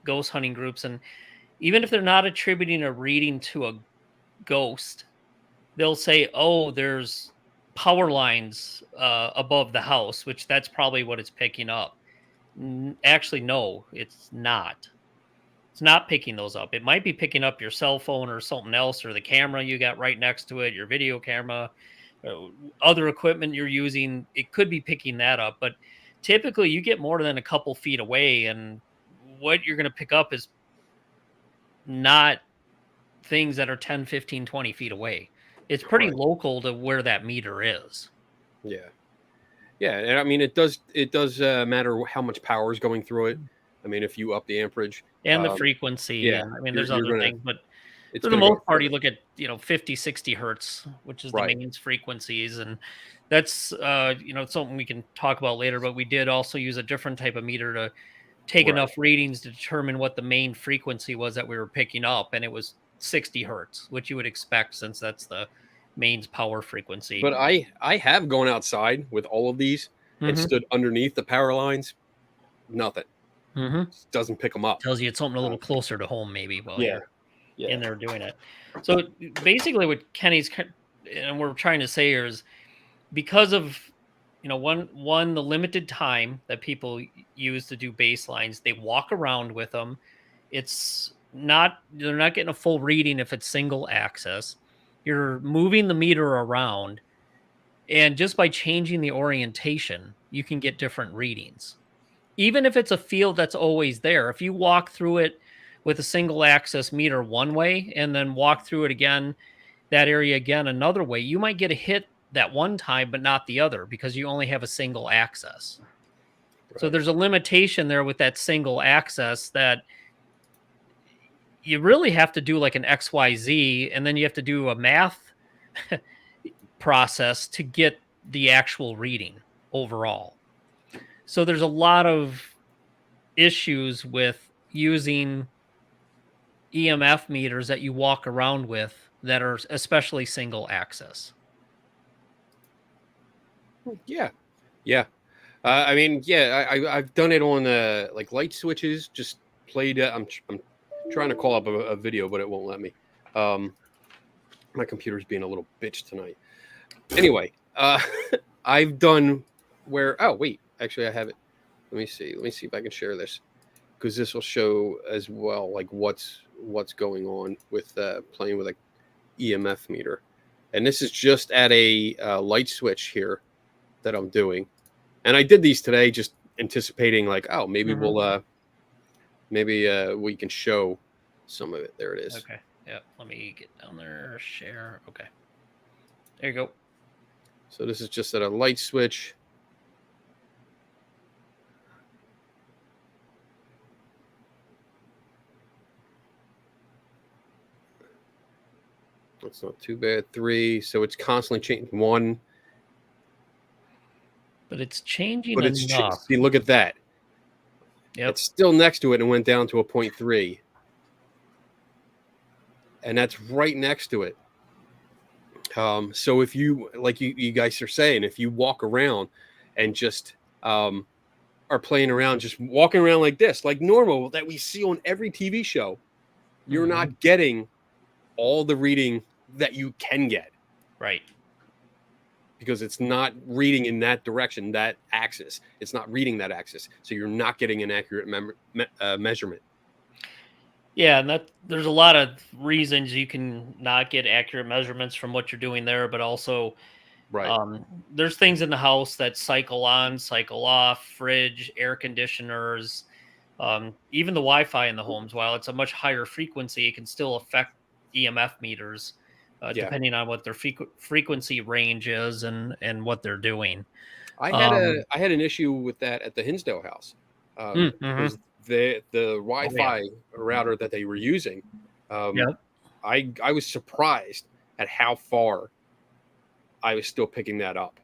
ghost hunting groups, and even if they're not attributing a reading to a ghost, they'll say, oh, there's power lines above the house, which that's probably what it's picking up. Actually, no, it's not. It's not picking those up. It might be picking up your cell phone or something else, or the camera you got right next to it, your video camera, other equipment you're using. It could be picking that up, but typically you get more than a couple feet away, and what you're going to pick up is not things that are 10, 15, 20 feet away. It's pretty local to where that meter is. Yeah. Yeah. And I mean, it does matter how much power is going through it. I mean, if you up the amperage and the frequency. Yeah. And, I mean, there's other things, but it's for the most part, you look at, 50, 60 hertz, which is the mains frequencies. And that's, something we can talk about later, but we did also use a different type of meter to take enough readings to determine what the main frequency was that we were picking up. And it was 60 hertz, which you would expect since that's the mains power frequency. But I have gone outside with all of these and stood underneath the power lines. Nothing. Doesn't pick them up. Tells you it's something a little closer to home, maybe, while you're in there doing it. So basically what Kenny's and we're trying to say here is because of one the limited time that people use to do baselines, they walk around with them. They're not getting a full reading if it's single axis. You're moving the meter around, and just by changing the orientation, you can get different readings. Even if it's a field that's always there, if you walk through it with a single axis meter one way and then walk through it again, that area again another way, you might get a hit that one time, but not the other because you only have a single axis. Right. So there's a limitation there with that single axis that you really have to do like an XYZ, and then you have to do a math process to get the actual reading overall. So there's a lot of issues with using EMF meters that you walk around with that are especially single axis. Yeah. Yeah. I mean, I've done it on like light switches, just played. I'm trying to call up a video, but it won't let me. My computer's being a little bitch tonight. Anyway, I've done where, oh, wait, actually I have it. Let me see. Let me see if I can share this, because this will show as well, like what's going on with playing with a EMF meter. And this is just at a light switch here that I'm doing. And I did these today, just anticipating like, oh, maybe we can show some of it. There it is. Okay. Yep. Let me get down there. Share. Okay. There you go. So this is just at a light switch. That's not too bad. 3. So it's constantly changing. 1. But it's changing But it's enough. see, look at that. Yep. It's still next to it and went down to a 0.3. And that's right next to it. So if you, like you guys are saying, if you walk around and just are playing around, just walking around like this, like normal that we see on every TV show, you're not getting all the reading that you can get. Right. Because it's not reading in that direction, that axis. It's not reading that axis. So you're not getting an accurate measurement. Yeah, and there's a lot of reasons you can not get accurate measurements from what you're doing there, but also there's things in the house that cycle on, cycle off, fridge, air conditioners, even the Wi-Fi in the homes. While it's a much higher frequency, it can still affect EMF meters, depending on what their frequency range is and what they're doing. I had an issue with that at the Hinsdale house. Because the Wi-Fi router that they were using, I was surprised at how far I was still picking that up,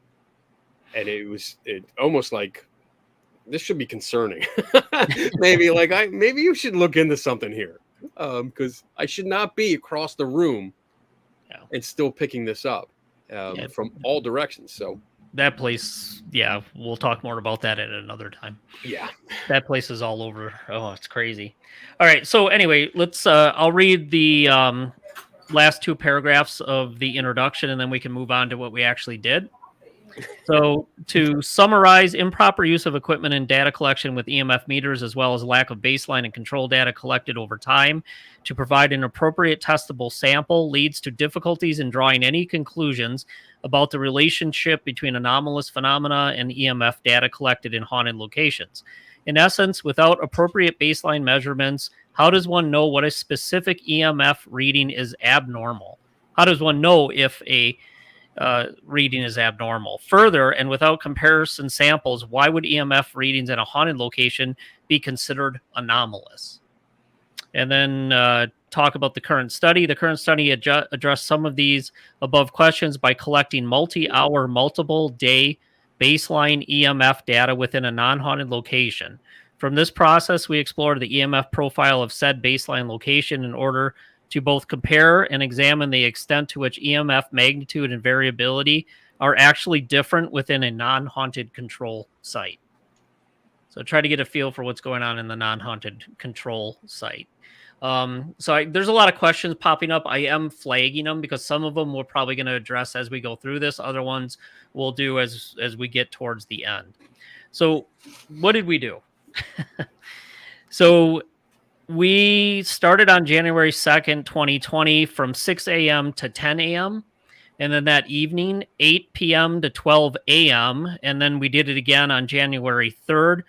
and it almost like this should be concerning. maybe you should look into something here, because I should not be across the room and still picking this up from all directions. So. That place, we'll talk more about that at another time. Yeah. That place is all over. Oh, it's crazy. All right. So anyway, let's, I'll read the last 2 paragraphs of the introduction, and then we can move on to what we actually did. So to summarize, improper use of equipment and data collection with EMF meters, as well as lack of baseline and control data collected over time to provide an appropriate testable sample, leads to difficulties in drawing any conclusions about the relationship between anomalous phenomena and EMF data collected in haunted locations. In essence, without appropriate baseline measurements, how does one know what a specific EMF reading is abnormal? How does one know if a reading is abnormal? Further, and without comparison samples, why would EMF readings in a haunted location be considered anomalous? And then talk about the current study. The current study addressed some of these above questions by collecting multi-hour, multiple-day baseline EMF data within a non-haunted location. From this process, we explored the EMF profile of said baseline location in order to both compare and examine the extent to which EMF magnitude and variability are actually different within a non-haunted control site. So try to get a feel for what's going on in the non-haunted control site. There's a lot of questions popping up. I am flagging them because some of them we're probably going to address as we go through this. Other ones we'll do as we get towards the end. So what did we do? So we started on January 2nd, 2020 from 6 a.m. to 10 a.m. And then that evening, 8 p.m. to 12 a.m. And then we did it again on January 3rd,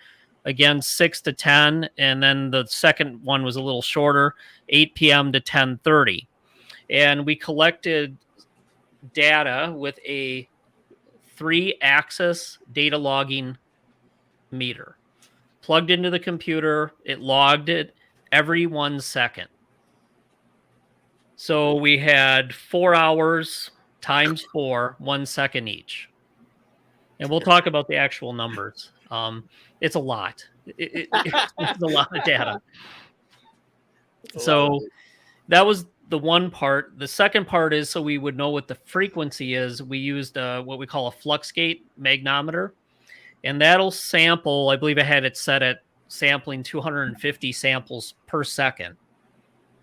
again, 6 to 10. And then the second one was a little shorter, 8 p.m. to 10:30. And we collected data with a 3-axis data logging meter. Plugged into the computer, it logged it every 1 second. So we had 4 hours times 4, 1 second each. And we'll talk about the actual numbers. It's a lot. It's a lot of data. So that was the one part. The second part is so we would know what the frequency is. We used what we call a flux gate magnometer. And that'll sample, I believe I had it set at sampling 250 samples per second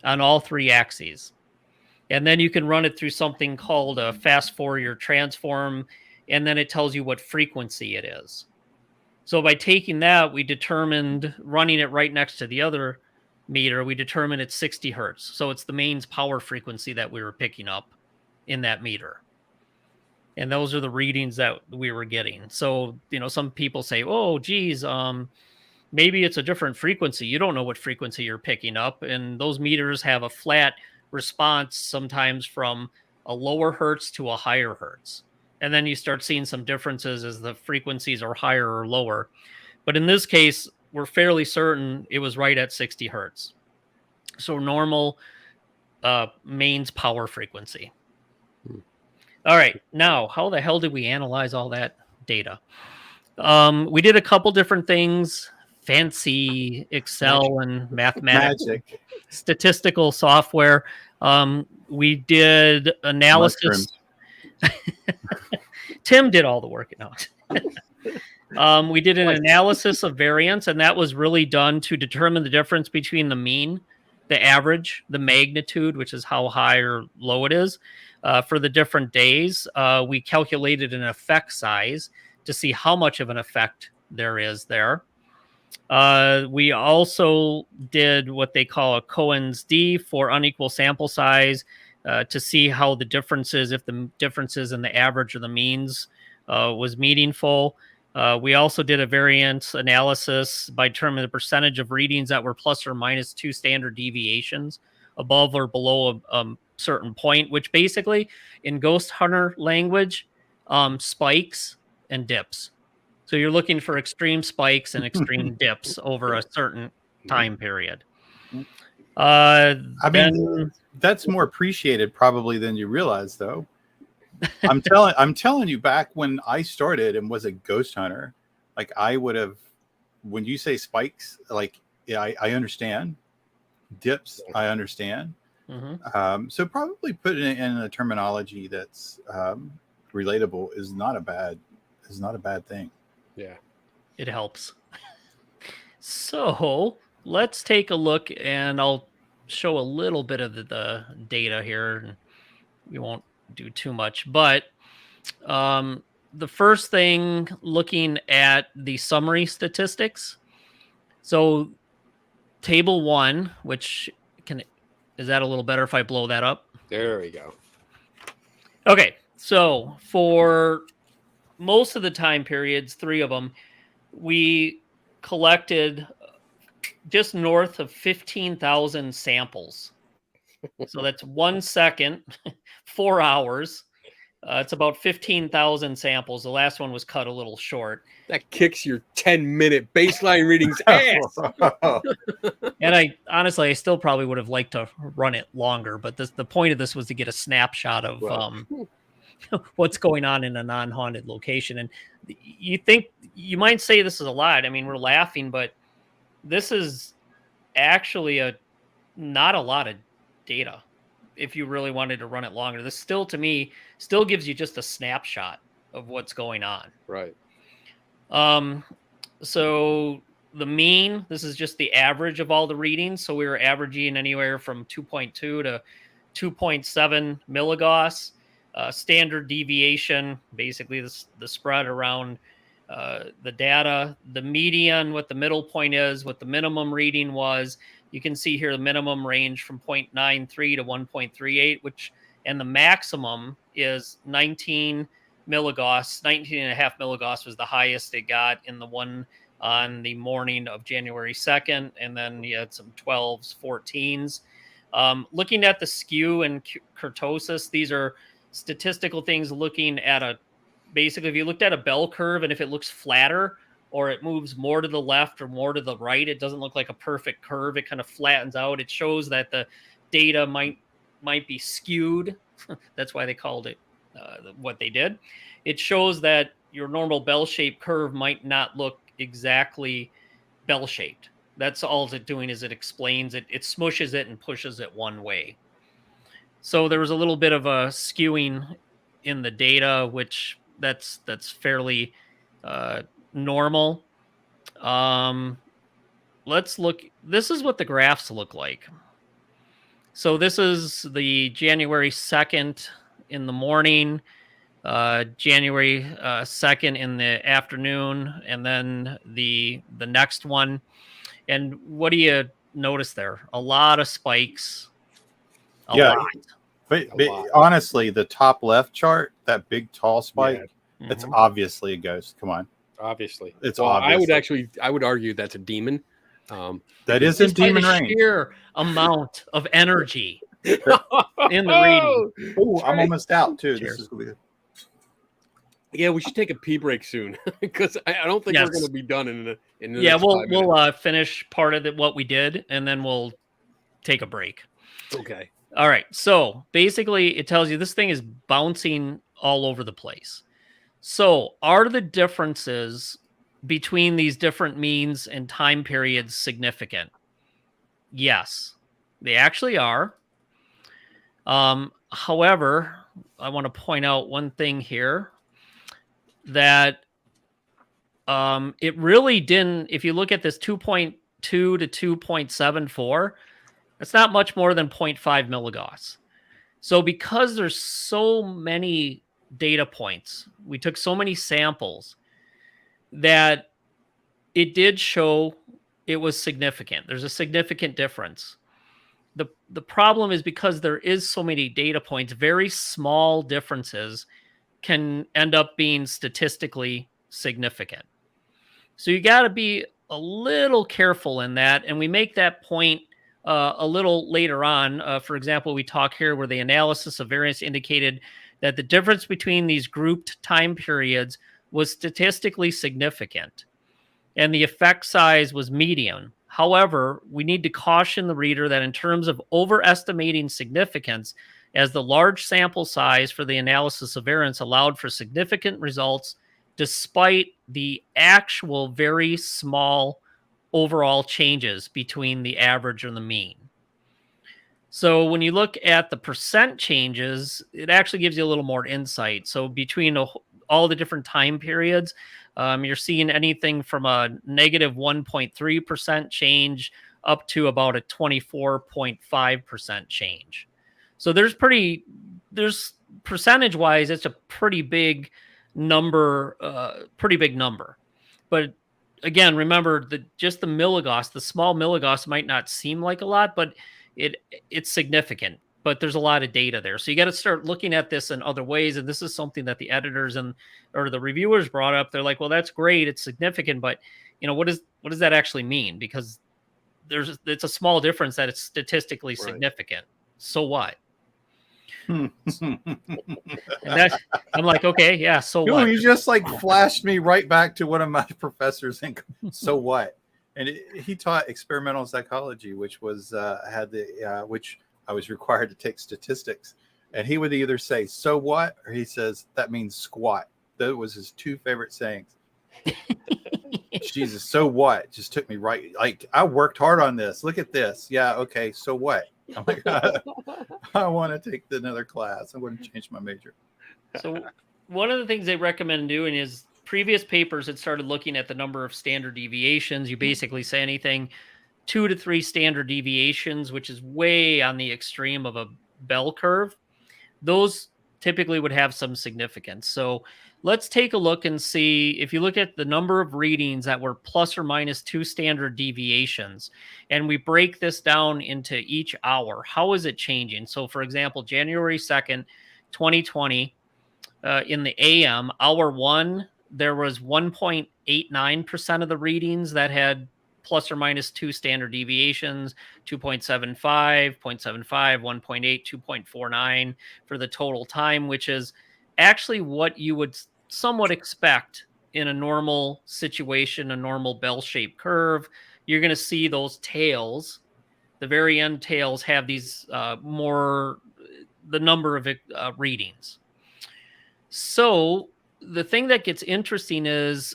on all 3 axes. And then you can run it through something called a fast Fourier transform, and then it tells you what frequency it is. So by taking that, we determined, running it right next to the other meter, we determined it's 60 hertz. So it's the mains power frequency that we were picking up in that meter. And those are the readings that we were getting. So, some people say, oh, geez, maybe it's a different frequency. You don't know what frequency you're picking up. And those meters have a flat response sometimes from a lower hertz to a higher hertz. And then you start seeing some differences as the frequencies are higher or lower. But in this case, we're fairly certain it was right at 60 hertz. So normal mains power frequency. All right. Now, how the hell did we analyze all that data? We did a couple different things, fancy Excel and mathematical statistical software. We did analysis. Tim did all the work. We did an analysis of variance, and that was really done to determine the difference between the mean, the average, the magnitude, which is how high or low it is, for the different days. We calculated an effect size to see how much of an effect there is there. We also did what they call a Cohen's d for unequal sample size, to see how the differences, if the differences in the average or the means was meaningful. We also did a variance analysis by determining the percentage of readings that were plus or minus 2 standard deviations above or below a certain point, which basically in ghost hunter language, spikes and dips. So you're looking for extreme spikes and extreme dips over a certain time period. I mean, that's more appreciated probably than you realize, though. I'm telling you, back when I started and was a ghost hunter, like I would have, when you say spikes, like, yeah, I understand. Dips, I understand. Mm-hmm. So probably put it in a terminology that's relatable is not a bad thing. Yeah, it helps. So let's take a look, and I'll show a little bit of the data here. We won't do too much, but the first thing, looking at the summary statistics. So table 1, which is that a little better if I blow that up? there we go. Okay, so for most of the time periods, 3 of them, we collected just north of 15,000 samples. So that's 1 second, 4 hours. It's about 15,000 samples. The last one was cut a little short. That kicks your 10-minute baseline readings ass. And I still probably would have liked to run it longer, but the point of this was to get a snapshot of what's going on in a non-haunted location. And you might say this is a lot. I mean, we're laughing, but this is actually not a lot of data if you really wanted to run it longer. This still, to me, still gives you just a snapshot of what's going on. Right. So the mean, this is just the average of all the readings. So we were averaging anywhere from 2.2 to 2.7 milligauss. Standard deviation, basically the spread around the data. The median, what the middle point is, what the minimum reading was. You can see here the minimum range from 0.93 to 1.38, and the maximum is 19 milligauss. 19.5 milligauss was the highest it got in the one on the morning of January 2nd. And then you had some 12s, 14s. Looking at the skew and kurtosis, these are statistical things looking at basically, if you looked at a bell curve and if it looks flatter, or it moves more to the left or more to the right, it doesn't look like a perfect curve. It kind of flattens out. It shows that the data might be skewed. That's why they called it what they did. It shows that your normal bell-shaped curve might not look exactly bell-shaped. That's all it's doing, is it explains it. It smushes it and pushes it one way. So there was a little bit of a skewing in the data, which that's fairly normal. Let's look. This is what the graphs look like. So this is the January 2nd in the morning. January 2nd in the afternoon, and then the next one. And what do you notice there? A lot of spikes. A Yeah. lot. But A lot. honestly, the top left chart, that big tall spike, Yeah. it's Mhm. obviously a ghost. Come on. Obviously, It's obviously. I would argue that's a demon. That because- isn't Just by the demon range. sheer amount of energy in the reading. Oh, I'm right. almost out too. Cheers. This is gonna be Yeah, we should take a pee break soon because I don't think we're Yes. going to be done in the Yeah, next 5 minutes. we'll finish part of what we did, and then we'll take a break. Okay. All right. So basically, it tells you this thing is bouncing all over the place. So, are the differences between these different means and time periods significant? Yes, they actually are. However, I want to point out one thing here that it really didn't. If you look at this 2.2 to 2.74, it's not much more than 0.5 milligauss. So because there's so many data points, we took so many samples that it did show it was significant. There's a significant difference. The problem is because there is so many data points, very small differences can end up being statistically significant. So you got to be a little careful in that. And we make that point a little later on. For example, we talk here where the analysis of variance indicated that the difference between these grouped time periods was statistically significant, and the effect size was median. However, we need to caution the reader that in terms of overestimating significance, as the large sample size for the analysis of variance allowed for significant results despite the actual very small overall changes between the average and the mean. So when you look at the percent changes, it actually gives you a little more insight. So between all the different time periods, you're seeing anything from a negative 1.3% change up to about a 24.5% change. So there's percentage wise, it's a pretty big number, But again, remember just the milligauss, the small milligauss might not seem like a lot, but it's significant. But there's a lot of data there. So you got to start looking at this in other ways. And this is something that the editors or the reviewers brought up. They're like, well, that's great. It's significant. But, what does that actually mean? Because it's a small difference that it's statistically significant. So what? And I'm like, okay, yeah. So what? You just like flashed me right back to one of my professors. And so what? And he taught experimental psychology, which was which I was required to take statistics, and he would either say "so what" or he says that means squat. That was his two favorite sayings. Jesus, so what? Just took me right. Like, I worked hard on this. Look at this. Yeah, okay. So what? I'm like, I want to take another class. I want to change my major. So one of the things they recommend doing is previous papers had started looking at the number of standard deviations. You basically say anything 2 to 3 standard deviations, which is way on the extreme of a bell curve. Those typically would have some significance. So let's take a look and see if you look at the number of readings that were plus or minus 2 standard deviations, and we break this down into each hour, how is it changing? So for example, January 2nd, 2020, in the AM, hour 1, there was 1.89% of the readings that had plus or minus 2 standard deviations, 2.75, 0.75, 1.8, 2.49 for the total time, which is actually what you would somewhat expect in a normal situation, a normal bell-shaped curve. You're going to see those tails, the very end tails have these the number of readings. So the thing that gets interesting is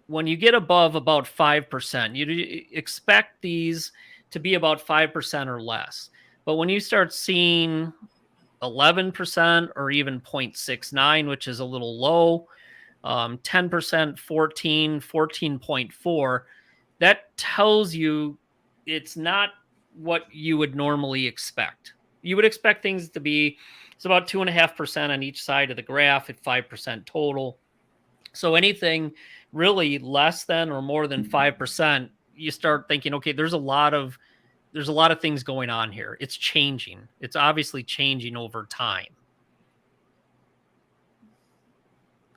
when you get above about 5%, you expect these to be about 5% or less. But when you start seeing 11% or even 0.69, which is a little low, 10%, 14, 14.4, that tells you it's not what you would normally expect. you would expect things to be, it's about 2.5% on each side of the graph at 5% total. So anything really less than or more than 5%, you start thinking, okay, there's a lot of things going on here. It's changing. It's obviously changing over time.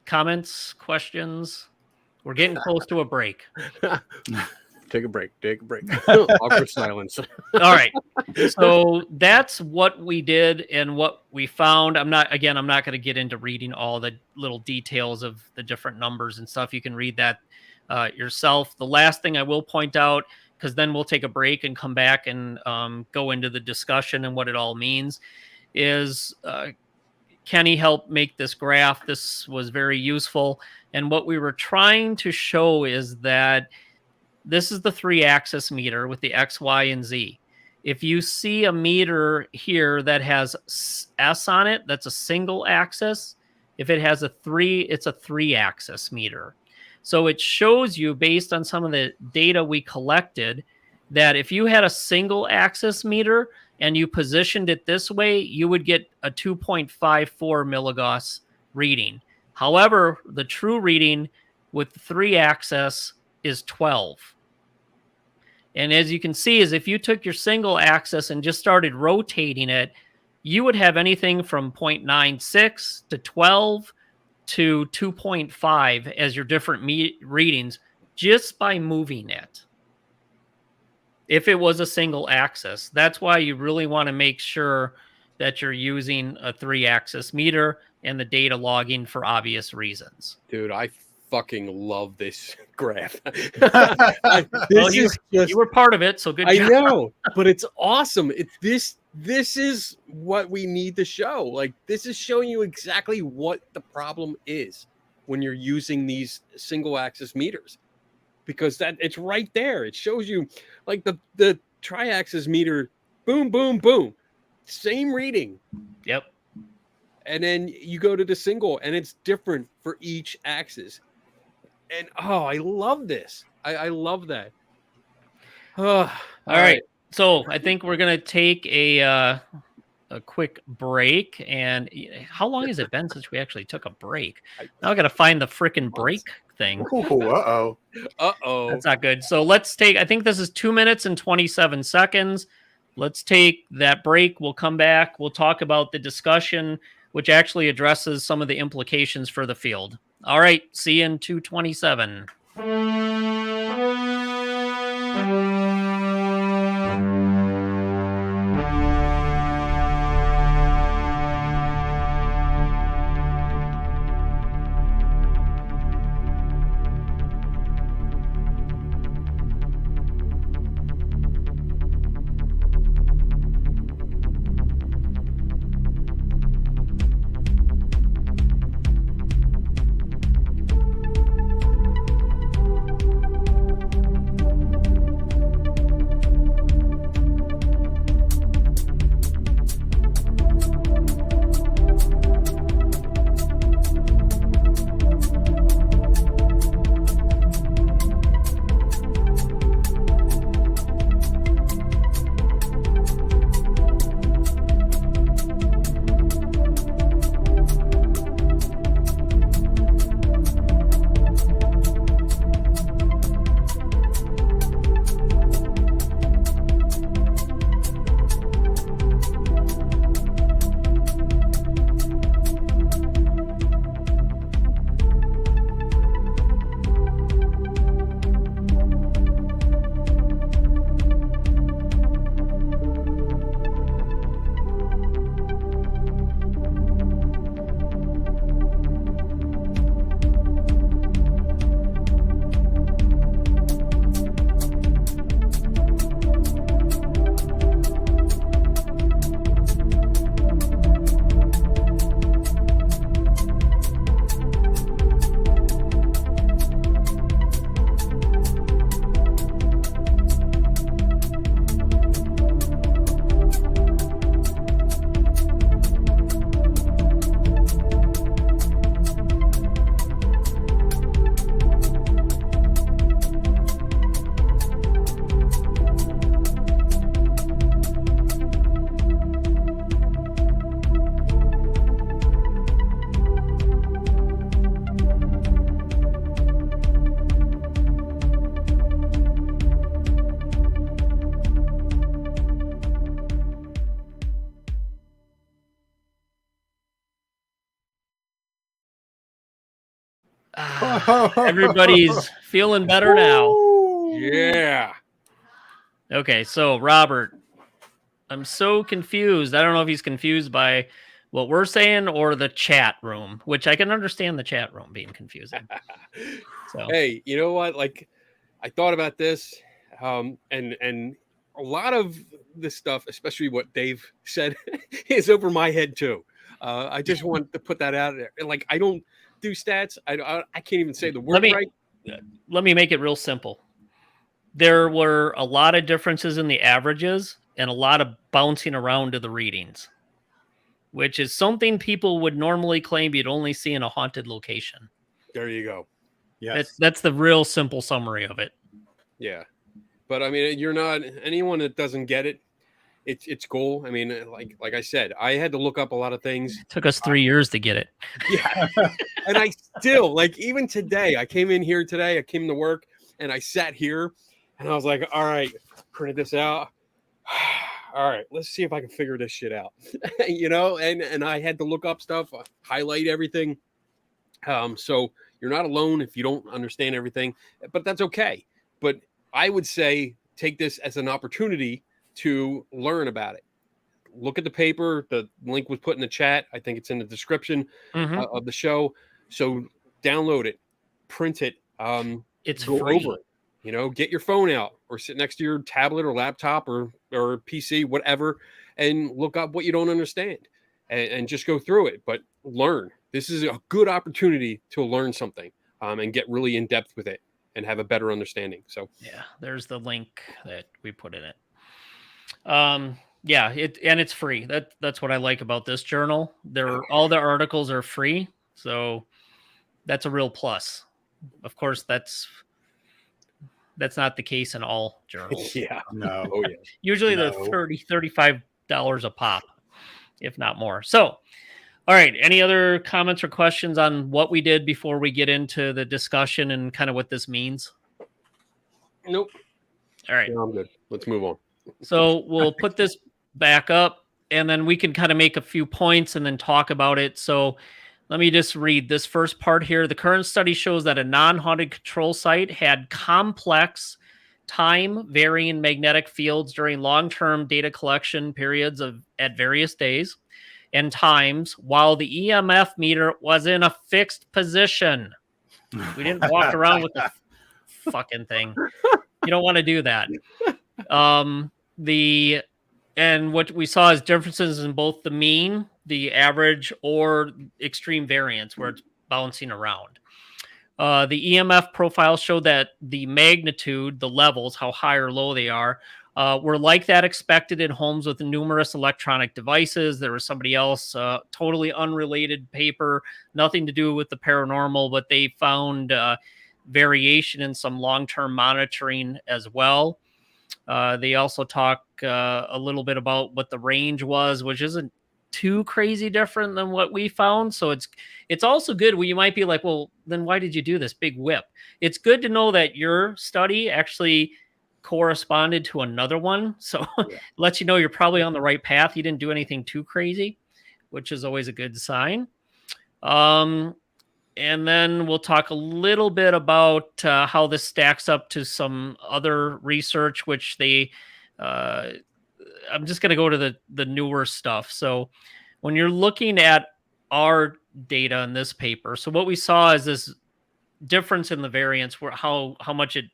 Comments, questions? We're getting close to a break. Take a break. Awkward silence. All right. So that's what we did and what we found. I'm not going to get into reading all the little details of the different numbers and stuff. You can read that yourself. The last thing I will point out, because then we'll take a break and come back and go into the discussion and what it all means, is Kenny helped make this graph. This was very useful. And what we were trying to show is that this is the 3-axis meter with the X, Y, and Z. If you see a meter here that has S on it, that's a single axis. If it has a 3, it's a 3-axis meter. So it shows you, based on some of the data we collected, that if you had a single axis meter and you positioned it this way, you would get a 2.54 milligauss reading. However, the true reading with the 3-axis is 12. And as you can see, is if you took your single axis and just started rotating it, you would have anything from 0.96 to 12 to 2.5 as your different readings just by moving it. If it was a single axis, that's why you really want to make sure that you're using a 3-axis meter and the data logging for obvious reasons. Dude, I fucking love this graph. You were part of it, so good job. I know, but it's awesome. This is what we need to show. Like, this is showing you exactly what the problem is when you're using these single axis meters, because that it's right there. It shows you, like, the tri-axis meter, boom, boom, boom, same reading. Yep. And then you go to the single, and it's different for each axis. And I love this. I love that. All right. So I think we're gonna take a quick break. And how long has it been since we actually took a break? Now I got to find the freaking break thing. Uh-oh. That's not good. So let's take, I think this is 2 minutes and 27 seconds. Let's take that break. We'll come back. We'll talk about the discussion, which actually addresses some of the implications for the field. All right. See you in 2:27. Everybody's feeling better now. Yeah. Okay, so Robert, I'm so confused. I don't know if he's confused by what we're saying or the chat room, which I can understand the chat room being confusing. So Hey, you know what? Like, I thought about this, and a lot of this stuff, especially what Dave said, is over my head too. I just want to put that out there. Like, I don't do stats. I can't even say the word right. let me make it real simple. There were a lot of differences in the averages and a lot of bouncing around to the readings, which is something people would normally claim you'd only see in a haunted location. There you go. Yes. That's the real simple summary of it. Yeah, but I mean, you're not anyone that doesn't get it. It's cool. I mean, like I said, I had to look up a lot of things. It took us 3 years to get it. Yeah, and I still like even today. I came in here today. I came to work and I sat here, and I was like, all right, printed this out. All right, let's see if I can figure this shit out. You know, and I had to look up stuff, highlight everything. So you're not alone if you don't understand everything, but that's okay. But I would say take this as an opportunity to learn about it. Look at the paper. The link was put in the chat. I think it's in the description of the show. So download it, print it. It's go free. over it. You know, get your phone out or sit next to your tablet or laptop or PC, whatever, and look up what you don't understand and just go through it. But learn. This is a good opportunity to learn something and get really in depth with it and have a better understanding. So yeah, there's the link that we put in it. Yeah, it's free. That's what I like about this journal. All the articles are free, so that's a real plus. Of course, that's not the case in all journals. yeah, No. oh yeah. Usually No. they're $35 a pop, if not more. So, all right. Any other comments or questions on what we did before we get into the discussion and kind of what this means? Nope. All right. No, I'm good. Let's move on. So we'll put this back up and then we can kind of make a few points and then talk about it. So let me just read this first part here. The current study shows that a non-haunted control site had complex time-varying magnetic fields during long-term data collection periods at various days and times, while the EMF meter was in a fixed position. We didn't walk around with the fucking thing. You don't want to do that. And what we saw is differences in both the mean, the average, or extreme variance where it's bouncing around. The EMF profile showed that the magnitude, the levels, how high or low they are, were like that expected in homes with numerous electronic devices. There was somebody else, totally unrelated paper, nothing to do with the paranormal, but they found variation in some long-term monitoring as well. They also talk a little bit about what the range was, which isn't too crazy different than what we found. So it's also good where you might be like, well, then why did you do this big whip? It's good to know that your study actually corresponded to another one. So it lets you know you're probably on the right path. You didn't do anything too crazy, which is always a good sign. And then we'll talk a little bit about how this stacks up to some other research, which I'm just going to go to the newer stuff. So when you're looking at our data in this paper, so what we saw is this difference in the variance, where how much it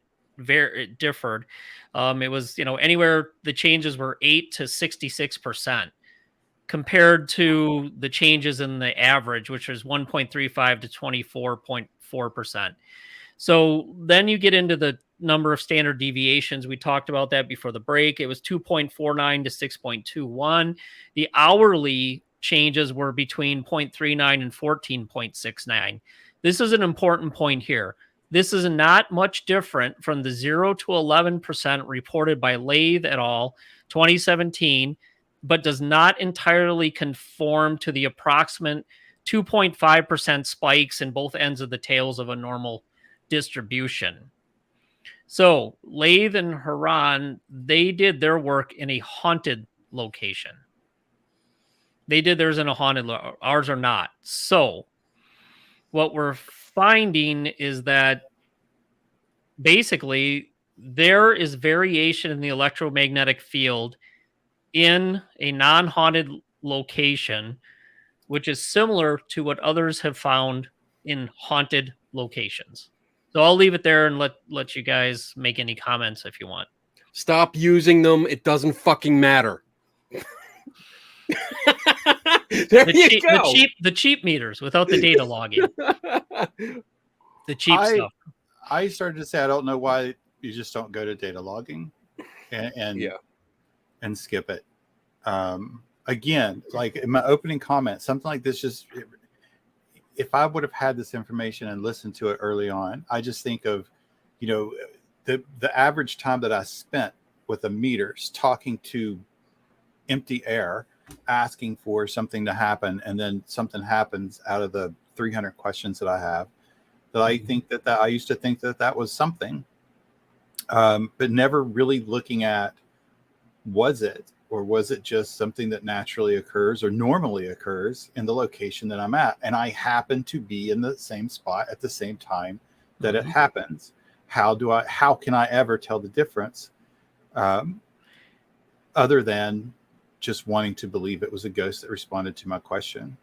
differed. It was, anywhere the changes were 8 to 66%. Compared to the changes in the average, which was 1.35 to 24.4%. So then you get into the number of standard deviations. We talked about that before the break. It was 2.49 to 6.21. The hourly changes were between 0.39 and 14.69. This is an important point here. This is not much different from the 0 to 11% reported by Lathe et al. 2017, but does not entirely conform to the approximate 2.5% spikes in both ends of the tails of a normal distribution. So Lathe and Haran, they did their work in a haunted location. They did theirs in a haunted, ours are not. So what we're finding is that basically there is variation in the electromagnetic field in a non-haunted location, which is similar to what others have found in haunted locations. So I'll leave it there and let you guys make any comments if you want. Stop using them. It doesn't fucking matter. There you go. The cheap meters without the data logging. The cheap stuff. I started to say I don't know why you just don't go to data logging and skip it. Again, like in my opening comment, something like this just, if I would have had this information and listened to it early on, I just think of, the average time that I spent with the meters talking to empty air, asking for something to happen, and then something happens out of the 300 questions that I have, that I think that I used to think that was something, but never really looking at, was it just something that naturally occurs or normally occurs in the location that I'm at? And I happen to be in the same spot at the same time that it happens. How can I ever tell the difference, other than just wanting to believe it was a ghost that responded to my question?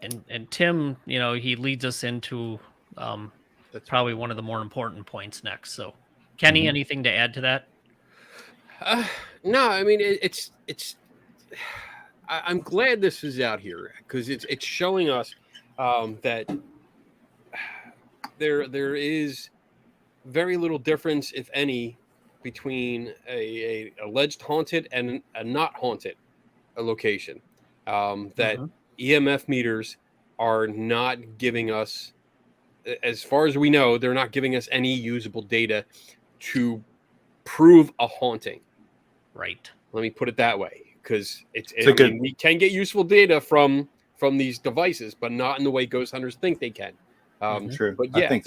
And Tim, he leads us into that's probably one of the more important points next. So, Kenny, anything to add to that? No, I mean it's. I'm glad this is out here because it's showing us that there is very little difference, if any, between a alleged haunted and a not haunted location. That EMF meters are not giving us, as far as we know, they're not giving us any usable data to prove a haunting. Right. Let me put it that way, because we can get useful data from these devices, but not in the way ghost hunters think they can. True. But yeah, I think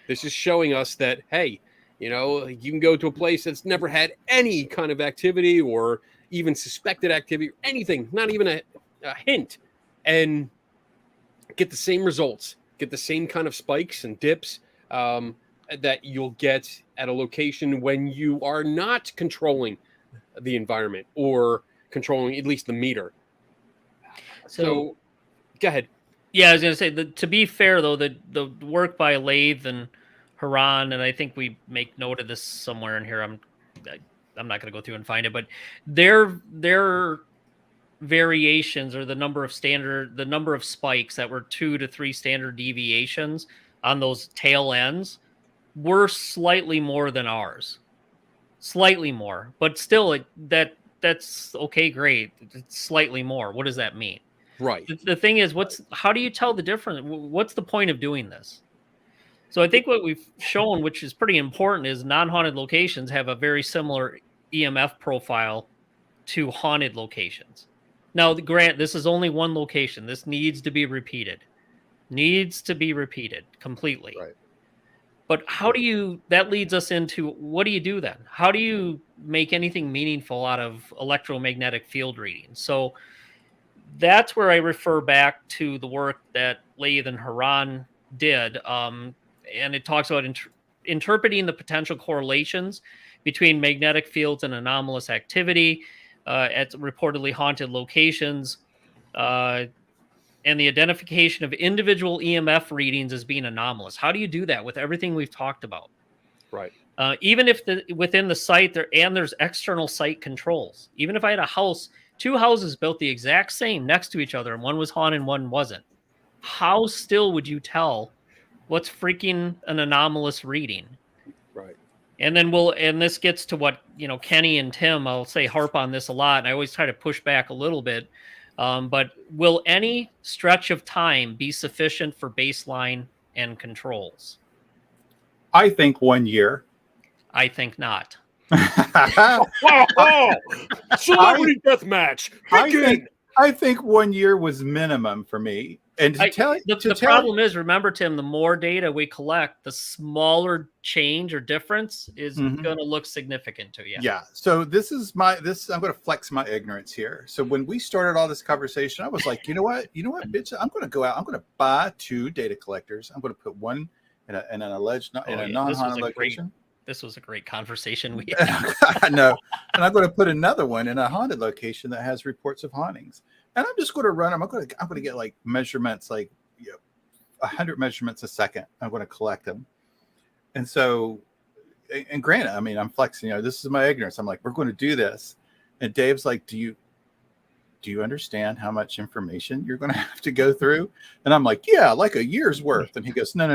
this is showing us that, hey, you can go to a place that's never had any kind of activity or even suspected activity or anything, not even a hint, and get the same results, get the same kind of spikes and dips that you'll get at a location when you are not controlling the environment or controlling at least the meter. So go ahead. Yeah, I was going to say, to be fair, though, the work by Lathe and Haran, and I think we make note of this somewhere in here. I'm not going to go through and find it, but their variations, or the number of spikes that were 2 to 3 standard deviations on those tail ends, were slightly more than ours. Slightly more, but still, that's okay, great. It's slightly more. What does that mean? Right. The thing is, how do you tell the difference? What's the point of doing this? So I think what we've shown, which is pretty important, is non-haunted locations have a very similar EMF profile to haunted locations. Now, grant, this is only one location. This needs to be repeated. Completely. Right. But that leads us into, what do you do then? How do you make anything meaningful out of electromagnetic field readings? So that's where I refer back to the work that Lathe and Haran did. And it talks about interpreting the potential correlations between magnetic fields and anomalous activity at reportedly haunted locations, and the identification of individual EMF readings as being anomalous. How do you do that with everything we've talked about? Right. Even if within the site there's external site controls. Even if I had two houses built the exact same next to each other, and one was haunted and one wasn't, how still would you tell what's freaking an anomalous reading? Right. And then and this gets to what, Kenny and Tim, I'll say, harp on this a lot, and I always try to push back a little bit. But will any stretch of time be sufficient for baseline and controls? I think 1 year. I think not. Celebrity death match. I think 1 year was minimum for me. And The problem is, remember, Tim, the more data we collect, the smaller change or difference is Mhm. going to look significant to you. Yeah. So I'm going to flex my ignorance here. So when we started all this conversation, I was like, you know what, bitch, I'm going to go out. I'm going to buy 2 data collectors. I'm going to put one in a non-haunted location. This was a great conversation we had. I know. And I'm going to put another one in a haunted location that has reports of hauntings. And I'm just going to run them. I'm going to get like measurements, like 100 measurements a second. I'm going to collect them. And so, and granted, I mean, I'm flexing, this is my ignorance. I'm like, we're going to do this. And Dave's like, do you understand how much information you're going to have to go through? And I'm like, yeah, like a year's worth. And he goes, no.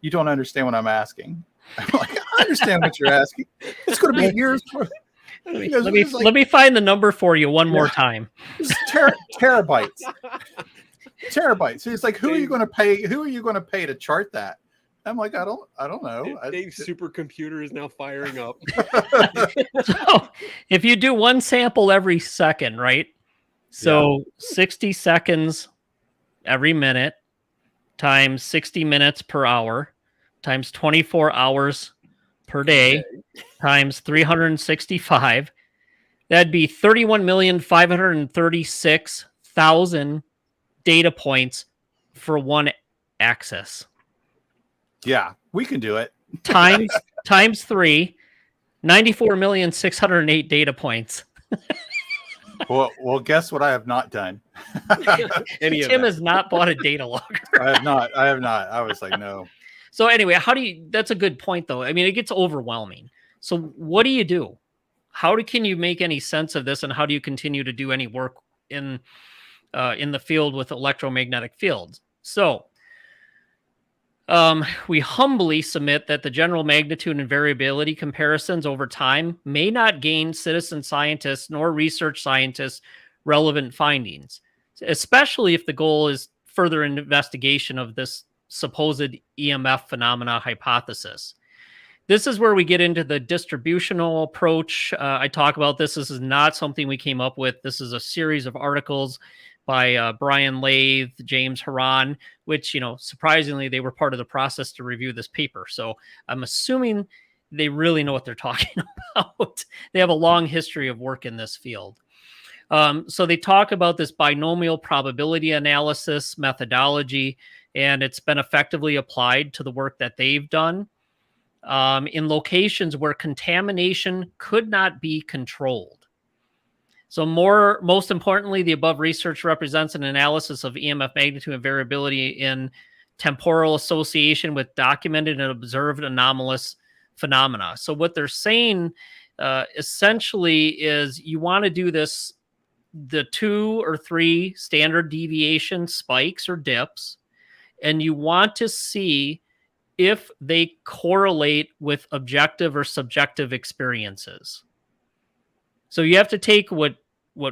You don't understand what I'm asking. I'm like, I understand what you're asking. It's going to be a year's worth. Let me find the number for you one more time. Terabytes. Terabytes. So it's like, who are you going to pay? Who are you going to pay to chart that? I'm like, I don't know. Dave's supercomputer is now firing up. So if you do one sample every second, right? So 60 seconds every minute times 60 minutes per hour times 24 hours per day times 365, that'd be 31,536,000 data points for one axis. Yeah, we can do it. Times 3, 94,608 data points. Well, guess what I have not done? Tim has not bought a data logger. I have not. I was like, no. So anyway, that's a good point though. I mean, it gets overwhelming. So what do you do? Can you make any sense of this, and how do you continue to do any work in the field with electromagnetic fields? So we humbly submit that the general magnitude and variability comparisons over time may not gain citizen scientists nor research scientists relevant findings, especially if the goal is further investigation of this supposed EMF phenomena hypothesis. This is where we get into the distributional approach. I talk about this. This is not something we came up with. This is a series of articles by Brian Lathe, James Haran, which, surprisingly, they were part of the process to review this paper. So I'm assuming they really know what they're talking about. They have a long history of work in this field. So they talk about this binomial probability analysis methodology, and it's been effectively applied to the work that they've done in locations where contamination could not be controlled. So most importantly, the above research represents an analysis of EMF magnitude and variability in temporal association with documented and observed anomalous phenomena. So what they're saying essentially is you want to do this, the 2 or 3 standard deviation spikes or dips, and you want to see if they correlate with objective or subjective experiences. So you have to take what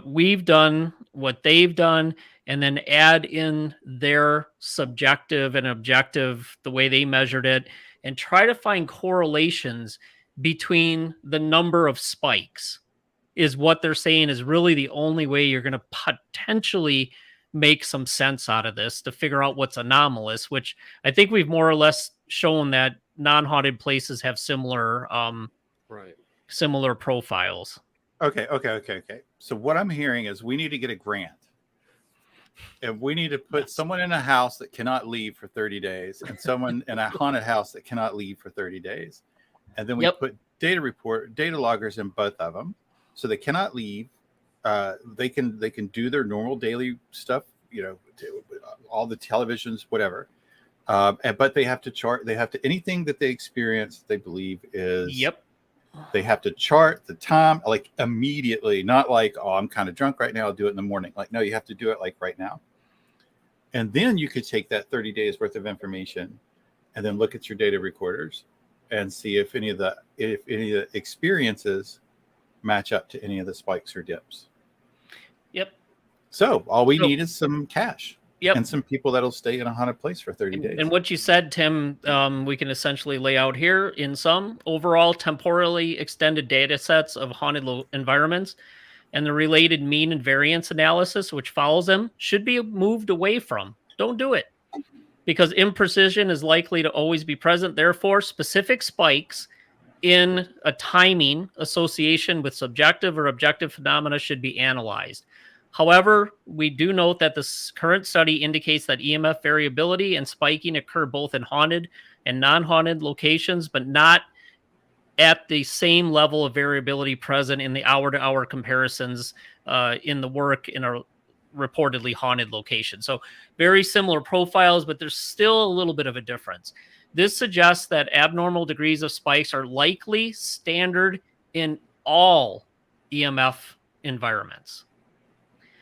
we've done, what they've done, and then add in their subjective and objective, the way they measured it, and try to find correlations between the number of spikes, is what they're saying is really the only way you're going to potentially make some sense out of this, to figure out what's anomalous, which I think we've more or less shown that non-haunted places have similar similar profiles. Okay. So what I'm hearing is we need to get a grant, and we need to put someone in a house that cannot leave for 30 days and someone in a haunted house that cannot leave for 30 days. And then we put data loggers in both of them, so they cannot leave. They can do their normal daily stuff, all the televisions, whatever. But they have to chart. They have to, anything that they experience, they believe is. They have to chart the time, like immediately, not like, oh, I'm kind of drunk right now, I'll do it in the morning. Like, no, you have to do it like right now. And then you could take that 30 days worth of information and then look at your data recorders and see if any of the experiences match up to any of the spikes or dips. So all we need is some cash. And some people that'll stay in a haunted place for 30 days. And what you said, Tim, we can essentially lay out here in some overall temporally extended data sets of haunted environments. and the related mean and variance analysis, which follows them, should be moved away from. Don't do it, because imprecision is likely to always be present. Therefore, specific spikes in a timing association with subjective or objective phenomena should be analyzed. However, we do note that this current study indicates that EMF variability and spiking occur both in haunted and non-haunted locations, but not at the same level of variability present in the hour-to-hour comparisons in the work in a reportedly haunted location. So very similar profiles, but there's still a little bit of a difference. This suggests that abnormal degrees of spikes are likely standard in all EMF environments.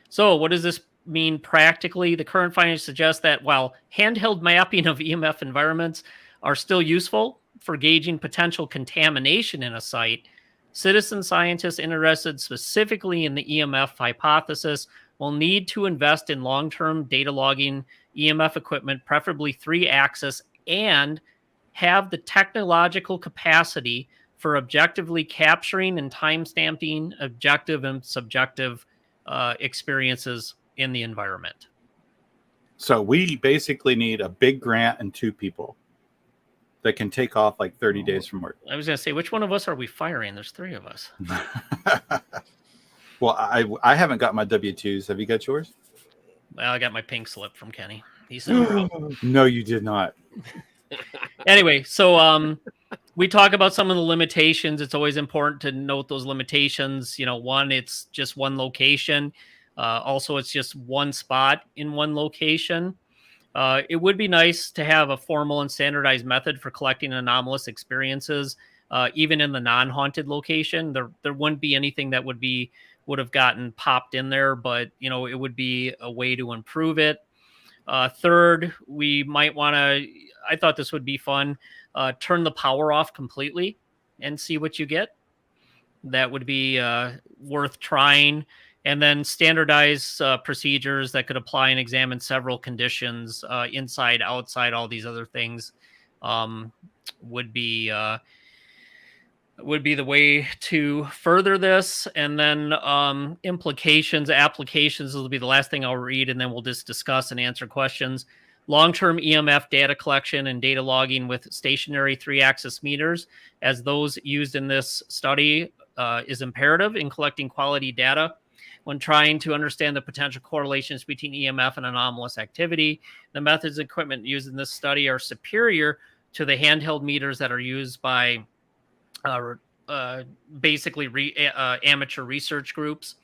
So what does this mean practically? The current findings suggest that while handheld mapping of EMF environments are still useful for gauging potential contamination in a site, citizen scientists interested specifically in the EMF hypothesis will need to invest in long-term data logging EMF equipment, preferably 3-axis, and have the technological capacity for objectively capturing and time-stamping objective and subjective experiences in the environment. So we basically need a big grant and 2 people that can take off like 30 days from work. I was going to say, which one of us are we firing? There's 3 of us. Well, I haven't got my W-2s. Have you got yours? Well, I got my pink slip from Kenny. He said, No, you did not. anyway, so we talk about some of the limitations. It's always important to note those limitations. You know, one, it's just one location. Also, it's just one spot in one location. It would be nice to have a formal and standardized method for collecting anomalous experiences, even in the non-haunted location. There wouldn't be anything that would have gotten popped in there, but you know, it would be a way to improve it. Third, we might want to, I thought this would be fun, turn the power off completely and see what you get. That would be worth trying. And then standardize procedures that could apply and examine several conditions, inside, outside, all these other things, would be the way to further this. And then applications will be the last thing I'll read, and then we'll just discuss and answer questions. Long-term EMF data collection and data logging with stationary 3-axis meters, as those used in this study, is imperative in collecting quality data. When trying to understand the potential correlations between EMF and anomalous activity, the methods and equipment used in this study are superior to the handheld meters that are used by amateur research groups.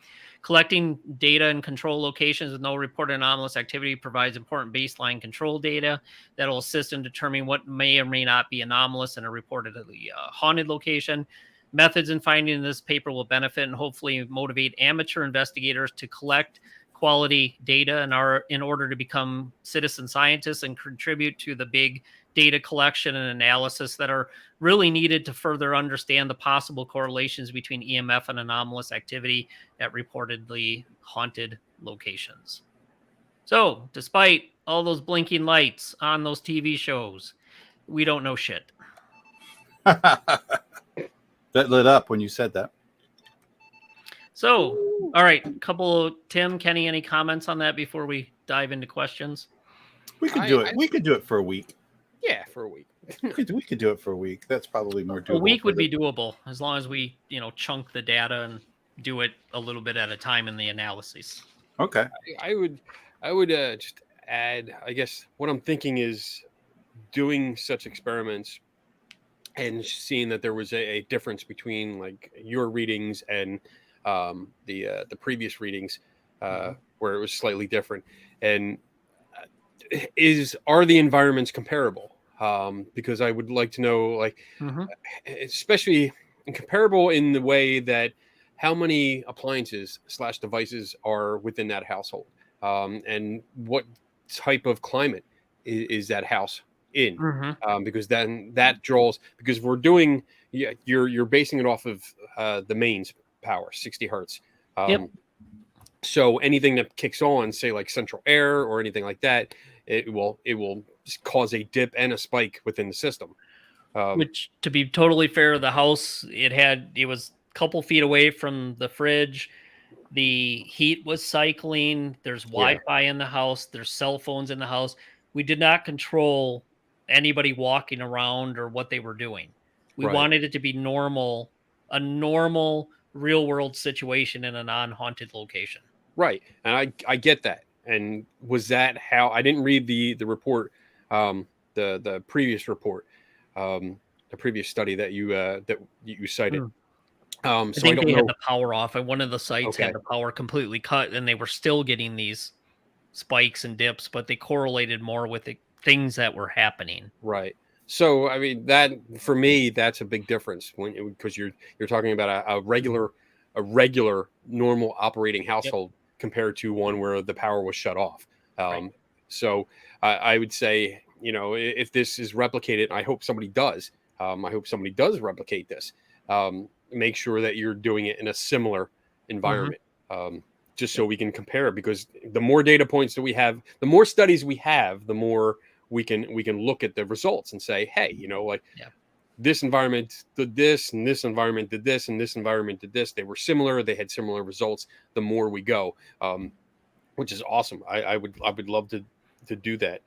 Collecting data in control locations with no reported anomalous activity provides important baseline control data that will assist in determining what may or may not be anomalous in a reportedly haunted location. Methods in finding this paper will benefit and hopefully motivate amateur investigators to collect quality data in order to become citizen scientists and contribute to the big data collection and analysis that are really needed to further understand the possible correlations between EMF and anomalous activity at reportedly haunted locations. So, despite all those blinking lights on those TV shows, we don't know shit. That lit up when you said that. So, all right, Tim, Kenny, any comments on that before we dive into questions? We could do it. We could do it for a week. Yeah, for a week. we could do it for a week. That's probably more doable. A week would be doable as long as we, chunk the data and do it a little bit at a time in the analysis. Okay. I would just add, I guess what I'm thinking is doing such experiments and seeing that there was a difference between like your readings and the previous readings, where it was slightly different, and are the environments comparable? Because I would like to know, like, especially comparable in the way that how many appliances / devices are within that household, and what type of climate is that house in, because then that draws, because we're doing, you're basing it off of the mains power, 60 hertz. So anything that kicks on, say like central air or anything like that, it will cause a dip and a spike within the system. Which, to be totally fair, the house, it was a couple feet away from the fridge. The heat was cycling. There's Wi-Fi in the house. There's cell phones in the house. We did not control anybody walking around or what they were doing. We Right. wanted it to be normal, a normal real world situation in a non-haunted location. Right. And I get that. And was that how I didn't read the report, the previous report, the previous study that you cited. I So I think don't they know. had the power off, and one of the sites Okay. had the power completely cut, and they were still getting these spikes and dips, but they correlated more with the things that were happening. Right. So I mean that for me that's a big difference because you're talking about a regular normal operating household compared to one where the power was shut off. Right. So I would say, you know, if this is replicated, I hope somebody does. I hope somebody does replicate this. Make sure that you're doing it in a similar environment, just so we can compare. Because the more data points that we have, the more studies we have, the more we can look at the results and say, hey, you know, like this environment did this, and this environment did this, and this environment did this. They were similar. They had similar results. The more we go, which is awesome. I would love to do that.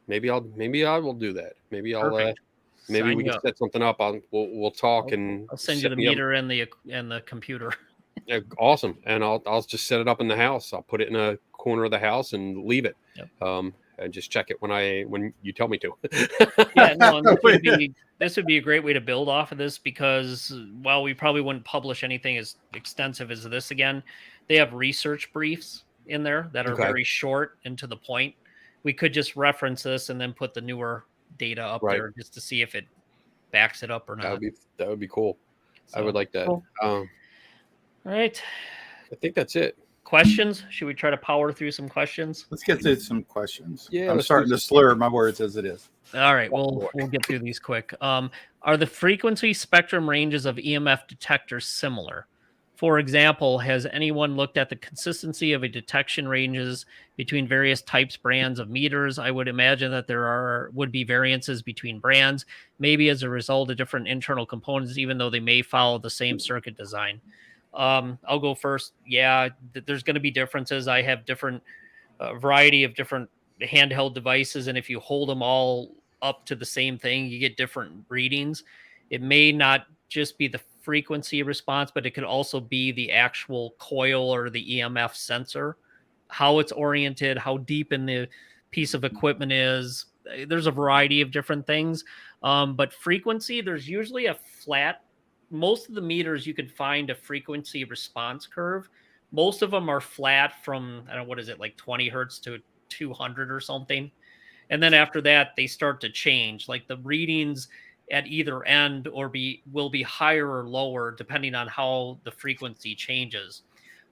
Maybe I will do that. Maybe I'll. Perfect. Maybe Sign we you can up. set something up. We'll talk and I'll send you the set me up. meter and the computer. Yeah, awesome. And I'll just set it up in the house. I'll put it in a corner of the house and leave it. And just check it when you tell me to. Yeah, no, and this would be a great way to build off of this, because while we probably wouldn't publish anything as extensive as this again, they have research briefs in there that are very short and to the point. We could just reference this and then put the newer data up there just to see if it backs it up or not. That would be cool. So, I would like that. Cool. All right. I think that's it. Questions? Should we try to power through some questions? Let's get to some questions. Yeah, I'm starting to slur my words as it is. All right, we'll get through these quick. Are the frequency spectrum ranges of EMF detectors similar? For example, has anyone looked at the consistency of a detection ranges between various types, brands of meters? I would imagine that there would be variances between brands, maybe as a result of different internal components, even though they may follow the same circuit design. I'll go first. Yeah, there's going to be differences. I have different variety of different handheld devices, and if you hold them all up to the same thing, you get different readings. It may not just be the frequency response, but it could also be the actual coil or the EMF sensor, how it's oriented, how deep in the piece of equipment is. There's a variety of different things. But frequency, there's usually a flat. Most of the meters you could find a frequency response curve. Most of them are flat from, I don't know, what is it, like 20 hertz to 200 or something. And then after that, they start to change. Like the readings at either end will be higher or lower depending on how the frequency changes.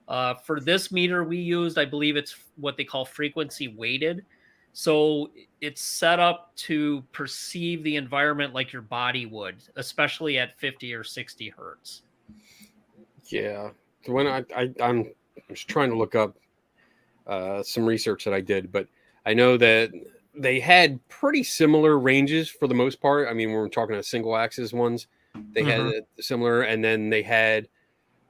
For this meter we used, I believe it's what they call frequency weighted. So it's set up to perceive the environment like your body would, especially at 50 or 60 hertz. Yeah. When I'm just trying to look up some research that I did, but I know that they had pretty similar ranges for the most part. I mean, when we're talking about single axis ones, they had similar, and then they had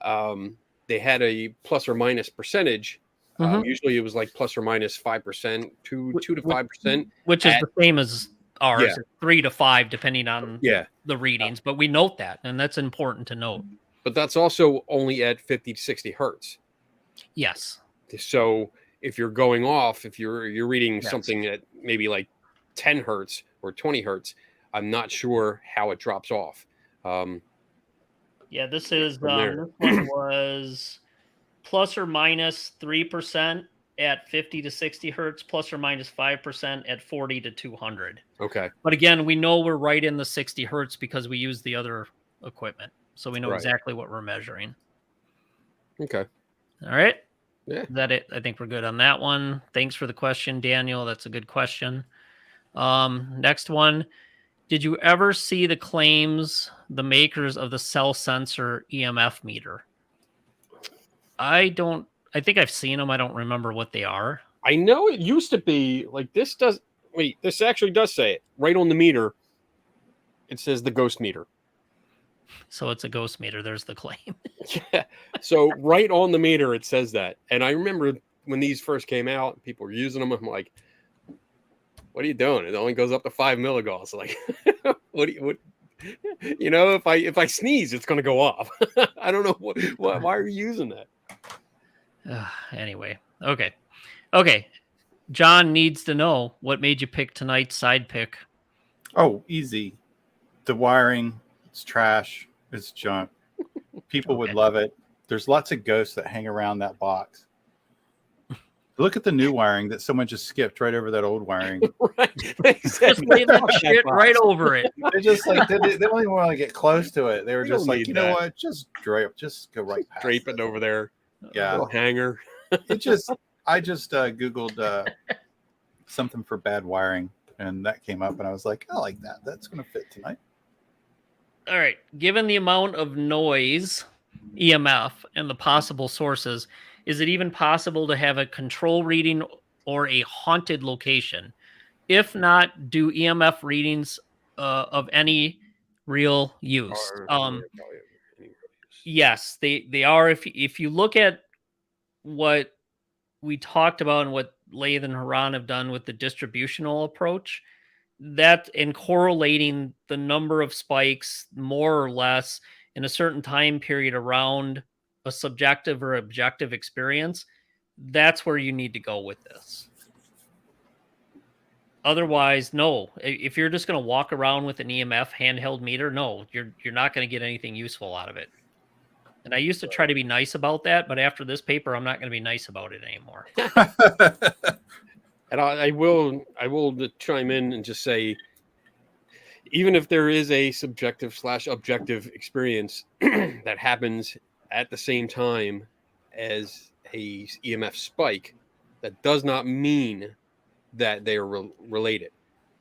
a plus or minus percentage. Usually it was like plus or minus 5%, 2 to 5%, which is the same as ours, 3 to 5, depending on the readings. But we note that, and that's important to note. But that's also only at 50 to 60 hertz. Yes. So if you're going off, if you're reading something at maybe like 10 hertz or 20 hertz, I'm not sure how it drops off. This is this one was plus or minus 3% at 50 to 60 hertz, plus or minus 5% at 40 to 200. Okay. But again, we know we're right in the 60 hertz because we use the other equipment. So we know exactly what we're measuring. Okay. All right. Yeah. Is that it? I think we're good on that one. Thanks for the question, Daniel. That's a good question. Next one. Did you ever see the claims, the makers of the cell sensor EMF meter? I think I've seen them. I don't remember what they are. I know it used to be like this actually does say it right on the meter. It says the ghost meter. So it's a ghost meter. There's the claim. Yeah. So right on the meter, it says that. And I remember when these first came out, people were using them. I'm like, what are you doing? It only goes up to 5 milligauss. Like, what? If I sneeze, it's going to go off. I don't know why are you using that? Anyway, okay. John needs to know what made you pick tonight's side pick. Oh, easy. The wiring, it's trash. It's junk. People would love it. There's lots of ghosts that hang around that box. Look at the new wiring that someone just skipped right over that old wiring. Right. Just lay that shit right over it. They just like they don't even want to get close to it. They were We just don't like, need you know that. what? Just go right past Drape it over there. Yeah. Little hanger. I just Googled something for bad wiring, and that came up, and I was like, I like that. That's going to fit tonight. All right. Given the amount of noise, EMF, and the possible sources, is it even possible to have a control reading or a haunted location? If not, do EMF readings of any real use? Yes, they are. If you look at what we talked about and what Lathe and Haran have done with the distributional approach, that in correlating the number of spikes more or less in a certain time period around a subjective or objective experience, that's where you need to go with this. Otherwise, no. If you're just going to walk around with an EMF handheld meter, no, you're not going to get anything useful out of it. And I used to try to be nice about that, but after this paper, I'm not going to be nice about it anymore. And I will chime in and just say, even if there is a subjective/objective experience that happens at the same time as a EMF spike, that does not mean that they are related.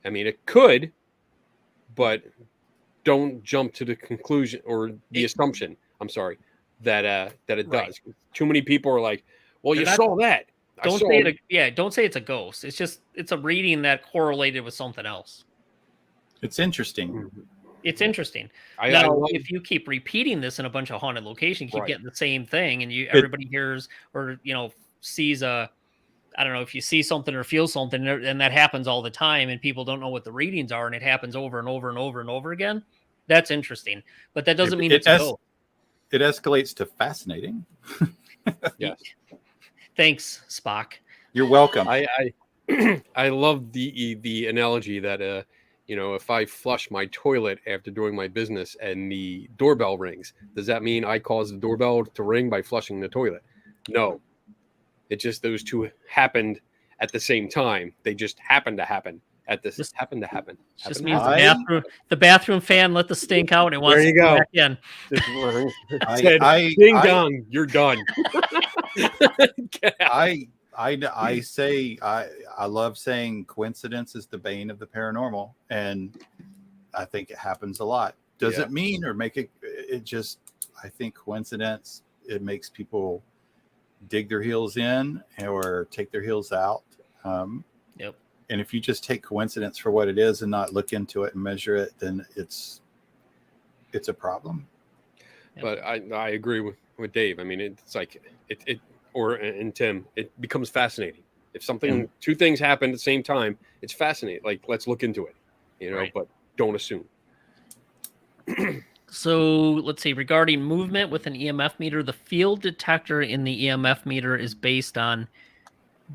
I mean, it could, but don't jump to the conclusion or the assumption. I'm sorry, that it does. Too many people are like, "Well, you saw that." Don't say it's a ghost. It's a reading that correlated with something else. It's interesting. It's interesting. If you keep repeating this in a bunch of haunted locations, you keep getting the same thing, and everybody hears or sees I don't know, if you see something or feel something, and that happens all the time, and people don't know what the readings are, and it happens over and over and over and over again. That's interesting, but that doesn't mean it's a ghost. It escalates to fascinating. Yes. Thanks, Spock. You're welcome. I love the analogy that if I flush my toilet after doing my business and the doorbell rings, does that mean I caused the doorbell to ring by flushing the toilet? No. It just those two happened at the same time. They just happened to happen happened to happen. Just means the bathroom fan let the stink out and it wants to go back in. Ding dong, you're done. I say I love saying coincidence is the bane of the paranormal, and I think it happens a lot. Does it mean or make it? I think coincidence, it makes people dig their heels in or take their heels out. Yep. And if you just take coincidence for what it is and not look into it and measure it, then it's a problem. But I agree with Dave. I mean, it's like and Tim, it becomes fascinating. If two things happen at the same time, it's fascinating. Like, let's look into it, but don't assume. So let's see, regarding movement with an EMF meter, the field detector in the EMF meter is based on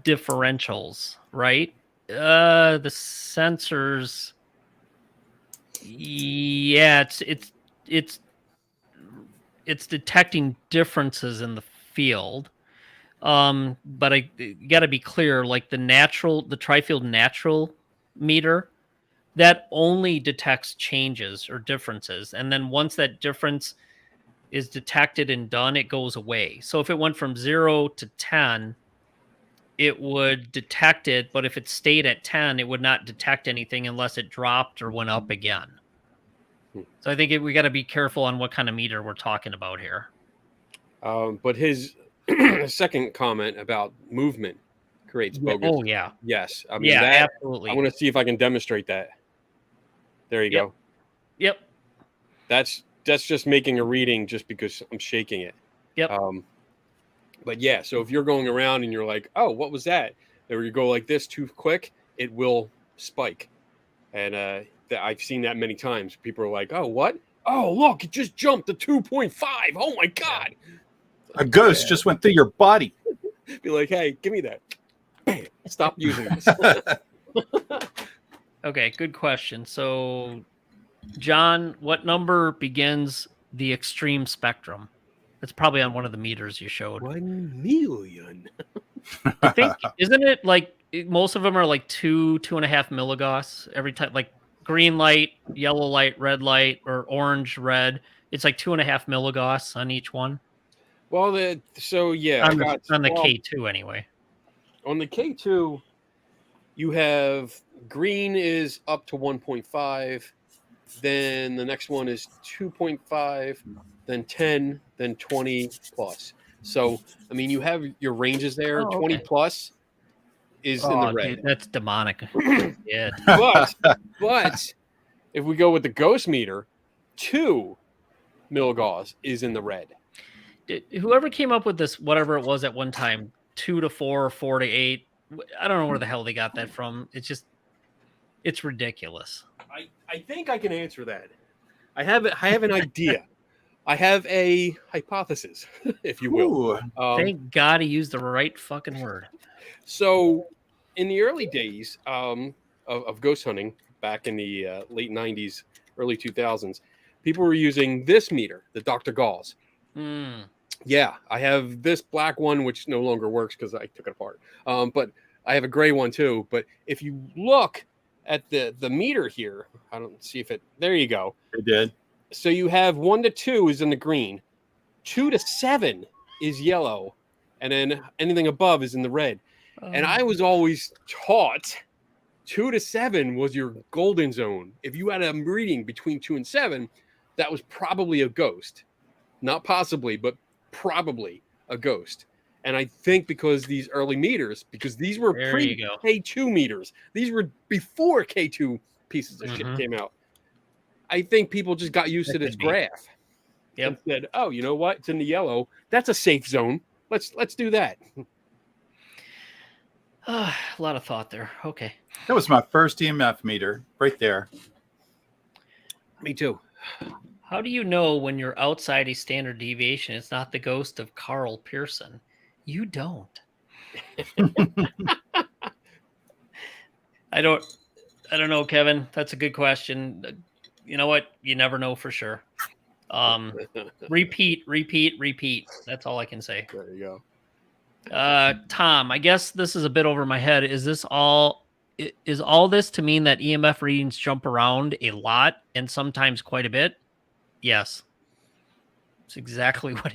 differentials, right? The sensors, it's detecting differences in the field. But I got to be clear, like the tri-field natural meter, that only detects changes or differences. And then once that difference is detected and done, it goes away. So if it went from 0 to 10, it would detect it. But if it stayed at 10, it would not detect anything unless it dropped or went up again. So I think we got to be careful on what kind of meter we're talking about here. But his second comment about movement creates bogus. Oh, yeah. Yes. I mean, absolutely. I want to see if I can demonstrate that. There you go. Yep. That's that's just making a reading just because I'm shaking it. Yep. But yeah, so if you're going around and you're like, oh, what was that? Or you go like this too quick, it will spike. And I've seen that many times. People are like, oh, what? Oh, look, it just jumped to 2.5. Oh my God. A ghost just went through your body. Be like, hey, give me that. Bam. Stop using this. Okay, good question. So, John, what number begins the extreme spectrum? It's probably on one of the meters you showed. 1 million. I think, isn't it like most of them are like 2.5 milligauss every time, like green light, yellow light, red light, or orange, red. It's like 2.5 milligauss on each one. Well, so yeah, On the K2 anyway. On the K2, you have green is up to 1.5. Then the next one is 2.5, then 10, then 20 plus. So, I mean, you have your ranges there. Oh, 20 okay. plus is in the Oh, red. dude, that's demonic. Yeah. But if we go with the ghost meter, 2 milligauss is in the red. Whoever came up with this, whatever it was at one time, 2 to 4 or 4 to 8, I don't know where the hell they got that from. It's ridiculous. I think I can answer that. I have an idea. I have a hypothesis, if you will. Thank God he used the right fucking word. So, in the early days of ghost hunting, back in the late 90s, early 2000s, people were using this meter, the Dr. Gauss. Yeah, I have this black one, which no longer works because I took it apart. But I have a gray one too. But if you look at the meter here, I don't see if it. There you go. It did. So you have 1 to 2 is in the green, 2 to 7 is yellow, and then anything above is in the red. And I was always taught 2 to 7 was your golden zone. If you had a reading between 2 and 7, that was probably a ghost. Not possibly, but probably a ghost. And I think because these early meters, because these were pre-K2 meters, these were before K2 pieces of shit came out. I think people just got used to this graph. Yep. And said, oh, you know what? It's in the yellow. That's a safe zone. Let's do that. A lot of thought there. Okay. That was my first EMF meter right there. Me too. How do you know when you're outside a standard deviation? It's not the ghost of Carl Pearson. You don't. I don't know, Kevin. That's a good question. You know what? You never know for sure. Repeat. That's all I can say. There you go. Tom, I guess this is a bit over my head. Is all this to mean that EMF readings jump around a lot and sometimes quite a bit? Yes. It's exactly what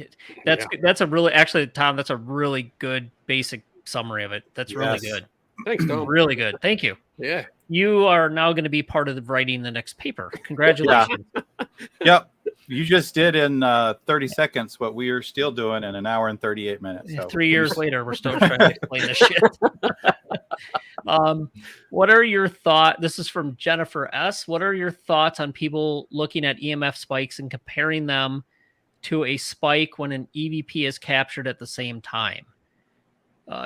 that's a really, actually, Tom, that's a really good basic summary of it. That's really good. Thanks, Tom. Really good. Thank you. Yeah. You are now going to be part of writing the next paper. Congratulations. Yep. You just did in 30 seconds what we are still doing in an hour and 38 minutes. So. 3 years later, we're still trying to explain this shit. What are your thoughts? This is from Jennifer S. What are your thoughts on people looking at EMF spikes and comparing them to a spike when an EVP is captured at the same time?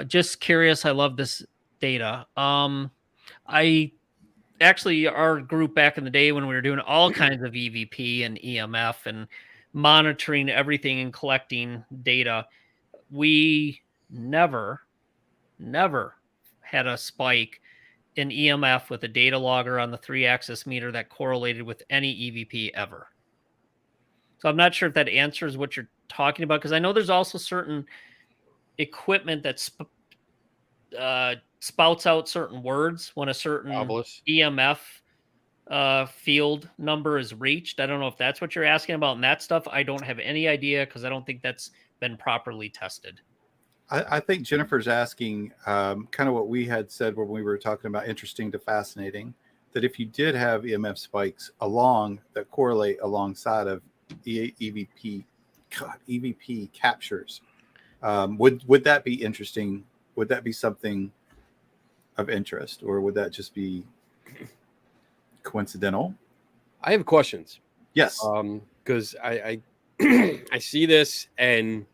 Just curious. I love this data. Our group back in the day when we were doing all kinds of EVP and EMF and monitoring everything and collecting data, we never had a spike in EMF with a data logger on the 3-axis meter that correlated with any EVP ever. So I'm not sure if that answers what you're talking about, because I know there's also certain equipment that spouts out certain words when a certain EMF field number is reached. I don't know if that's what you're asking about, and that stuff I don't have any idea, because I don't think that's been properly tested. I think Jennifer's asking kind of what we had said when we were talking about interesting to fascinating, that if you did have EMF spikes that correlate alongside of EVP captures, would that be interesting? Would that be something of interest, or would that just be coincidental? I have questions. Yes. Because I I see this and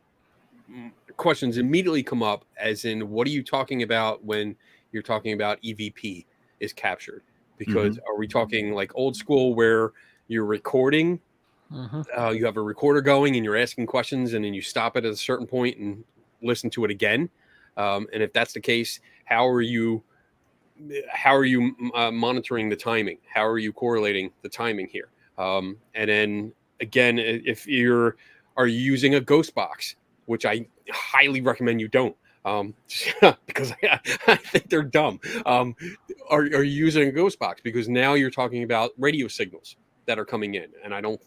questions immediately come up, as in, what are you talking about when you're talking about EVP is captured? Because are we talking like old school where you're recording? You have a recorder going and you're asking questions, and then you stop it at a certain point and listen to it again. And if that's the case, how are you monitoring the timing? How are you correlating the timing here? And then again, if are you using a ghost box, which I highly recommend you don't, because I think they're dumb. Are you using a ghost box? Because now you're talking about radio signals that are coming in, and I don't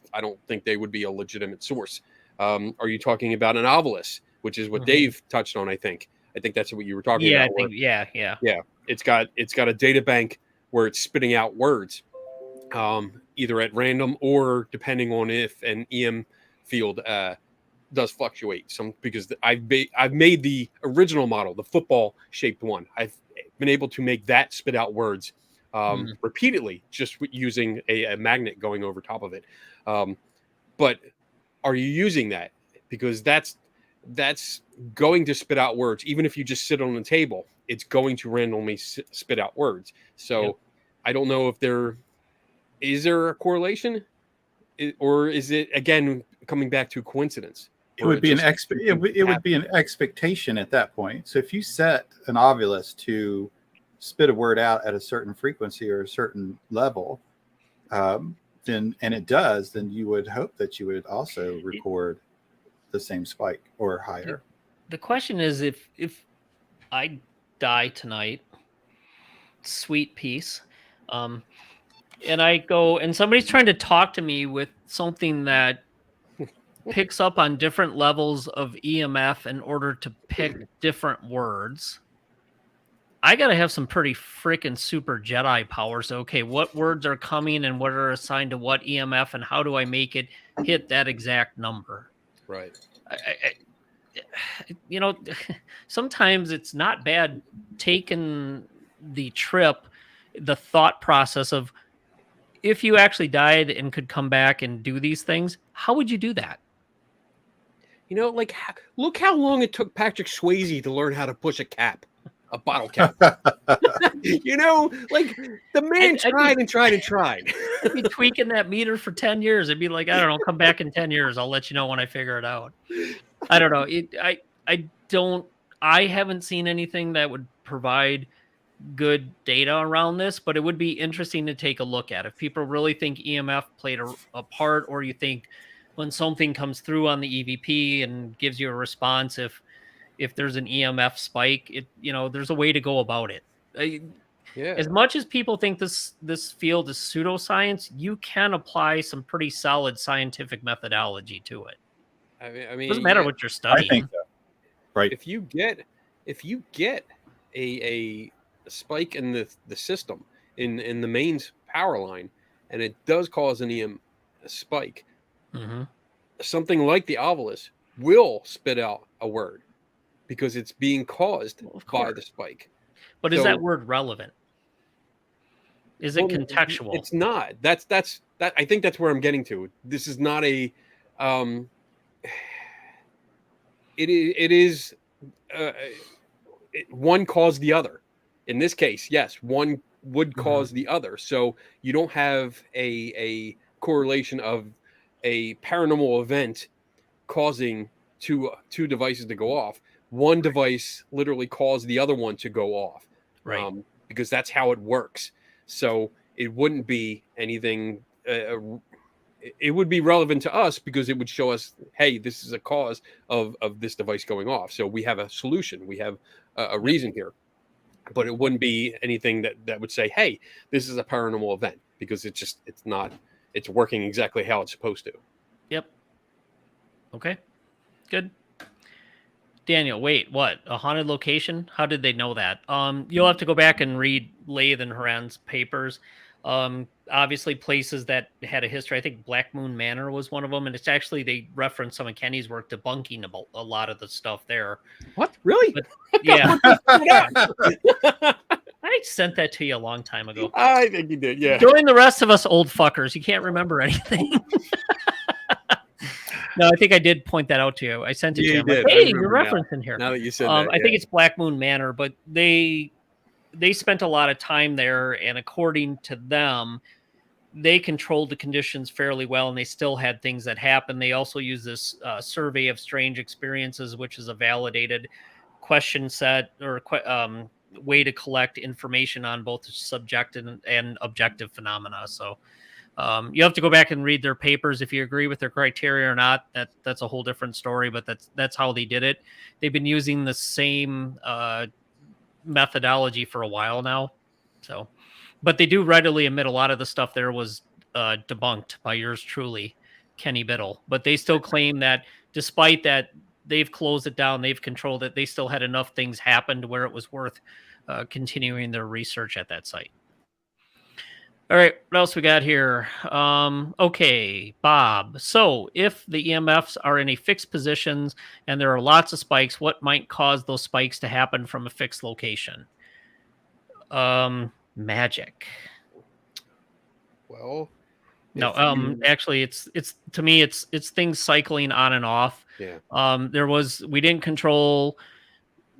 think they would be a legitimate source. Are you talking about an ovilus, which is what Dave touched on? I think that's what you were talking about. Yeah. It's got a data bank where it's spitting out words, either at random or depending on if an EM field does fluctuate. Because I've made the original model, the football shaped one. I've been able to make that spit out words repeatedly, just using a magnet going over top of it. But are you using that? Because that's going to spit out words. Even if you just sit on the table, it's going to randomly spit out words. So I don't know if is there a correlation, or is it again coming back to coincidence? It would be it would be an expectation at that point. So if you set an ovulus to spit a word out at a certain frequency or a certain level, then it does, then you would hope that you would also record the same spike or higher. The question is, if I die tonight, sweet peace, and I go and somebody's trying to talk to me with something that picks up on different levels of EMF in order to pick different words, I got to have some pretty freaking super Jedi powers. Okay, what words are coming and what are assigned to what EMF, and how do I make it hit that exact number? Right. Sometimes it's not bad taking the trip, the thought process of, if you actually died and could come back and do these things, how would you do that? Like, look how long it took Patrick Swayze to learn how to push a bottle cap. Like, the man tried. I'd be tweaking that meter for 10 years. It'd be like, I don't know, come back in 10 years. I'll let you know when I figure it out. I don't know. I haven't seen anything that would provide good data around this, but it would be interesting to take a look at. If people really think EMF played a part, or you think when something comes through on the EVP and gives you a response, if there's an EMF spike, there's a way to go about it. As much as people think this field is pseudoscience, you can apply some pretty solid scientific methodology to it. I mean, it doesn't matter what you're studying. I think so. Right. If you get a spike in the system in the mains power line, and it does cause an EM spike, something like the ovulus will spit out a word because it's being caused by the spike. But is that word relevant? Is it contextual? It's not. That's I think that's where I'm getting to. This is not a it is one caused the other. In this case, yes, one would cause the other. So you don't have a correlation of a paranormal event causing two devices to go off. One device literally caused the other one to go off, right? Because that's how it works. So it wouldn't be anything. It would be relevant to us because it would show us, hey, this is a cause of this device going off. So we have a solution. We have a reason here. But it wouldn't be anything that would say, hey, this is a paranormal event, because it's not, it's working exactly how it's supposed to. Yep. Okay, good. Daniel, wait, what? A haunted location? How did they know that? You'll have to go back and read Lathe and Horan's papers. Obviously places that had a history. I think Black Moon Manor was one of them. And it's actually, they reference some of Kenny's work debunking a lot of the stuff there. What? Really? But, yeah. I sent that to you a long time ago. I think you did. Yeah. Join the rest of us old fuckers. You can't remember anything. No, I think I did point that out to you. I sent it to Yeah, you. you I'm like, did. I hey, you're remember now. referencing here. Now that you said that, I think it's Black Moon Manor, but they spent a lot of time there, and according to them, they controlled the conditions fairly well, and they still had things that happen. They also use this survey of strange experiences, which is a validated question set or way to collect information on both subjective and objective phenomena. So you have to go back and read their papers if you agree with their criteria or not. That's a whole different story, but that's how they did it. They've been using the same methodology for a while now. So, but they do readily admit a lot of the stuff there was debunked by yours truly, Kenny Biddle. But they still claim that despite that, they've closed it down, they've controlled it, they still had enough things happen to where it was worth continuing their research at that site. All right, what else we got here? Okay, Bob. So if the EMFs are in a fixed positions and there are lots of spikes, what might cause those spikes to happen from a fixed location? Magic. Well, No, if you- actually it's to me it's things cycling on and off. Yeah. We didn't control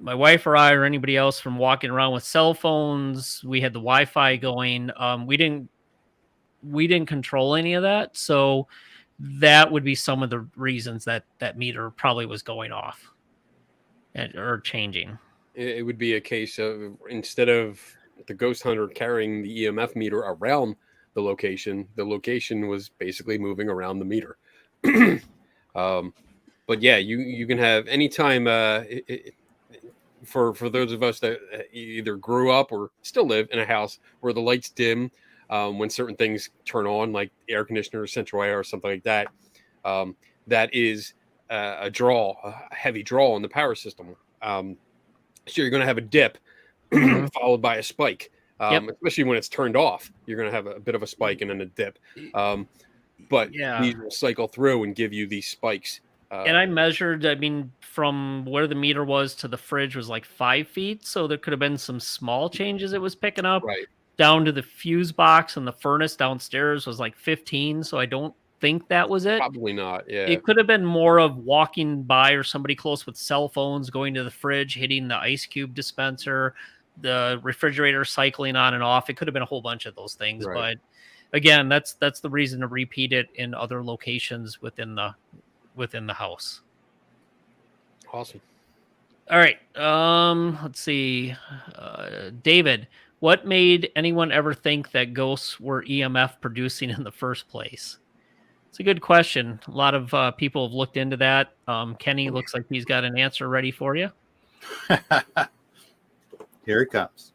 my wife or I or anybody else from walking around with cell phones. We had the Wi-Fi going. We didn't control any of that. So that would be some of the reasons that meter probably was going off or changing. It would be a case of instead of the ghost hunter carrying the EMF meter around the location was basically moving around the meter. But yeah, you can have anytime for those of us that either grew up or still live in a house where the lights dim when certain things turn on, like air conditioner, central air, or something like that. That is a heavy draw on the power system. So you're going to have a dip followed by a spike, especially when it's turned off. You're going to have a bit of a spike and then a dip. But these will cycle through and give you these spikes. And I measured, from where the meter was to the fridge was like 5 feet. So there could have been some small changes it was picking up. Right. Down to the fuse box and the furnace downstairs was like 15. So I don't think that was it. Probably not. Yeah. It could have been more of walking by or somebody close with cell phones, going to the fridge, hitting the ice cube dispenser, the refrigerator cycling on and off. It could have been a whole bunch of those things. Right. But again, that's the reason to repeat it in other locations within the house. Awesome. All right. Let's see. David, what made anyone ever think that ghosts were EMF producing in the first place? It's a good question. A lot of people have looked into that. Kenny looks like he's got an answer ready for you. Here it comes.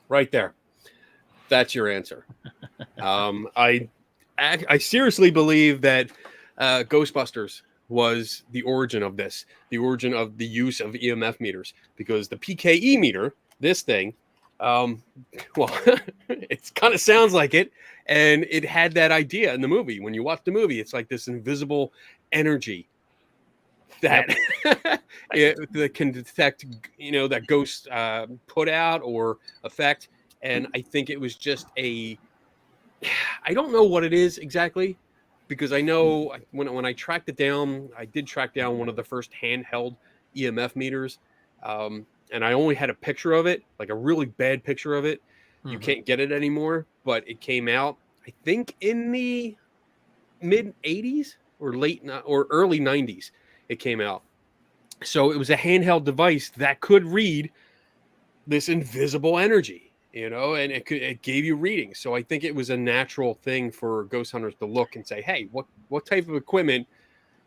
Right there. That's your answer. I seriously believe that Ghostbusters was the origin of this, the origin of the use of EMF meters, because the PKE meter, this thing, it kind of sounds like it, and it had that idea in the movie. When you watch the movie, it's like this invisible energy that that can detect, that ghosts put out or affect. And I think it was just I don't know what it is exactly, because I know when I tracked it down, I did track down one of the first handheld EMF meters. And I only had a picture of it, like a really bad picture of it. Mm-hmm. You can't get it anymore, but it came out, I think, in the mid 80s or early 90s. It came out. So it was a handheld device that could read this invisible energy, and it gave you readings. So I think it was a natural thing for ghost hunters to look and say, hey, what type of equipment,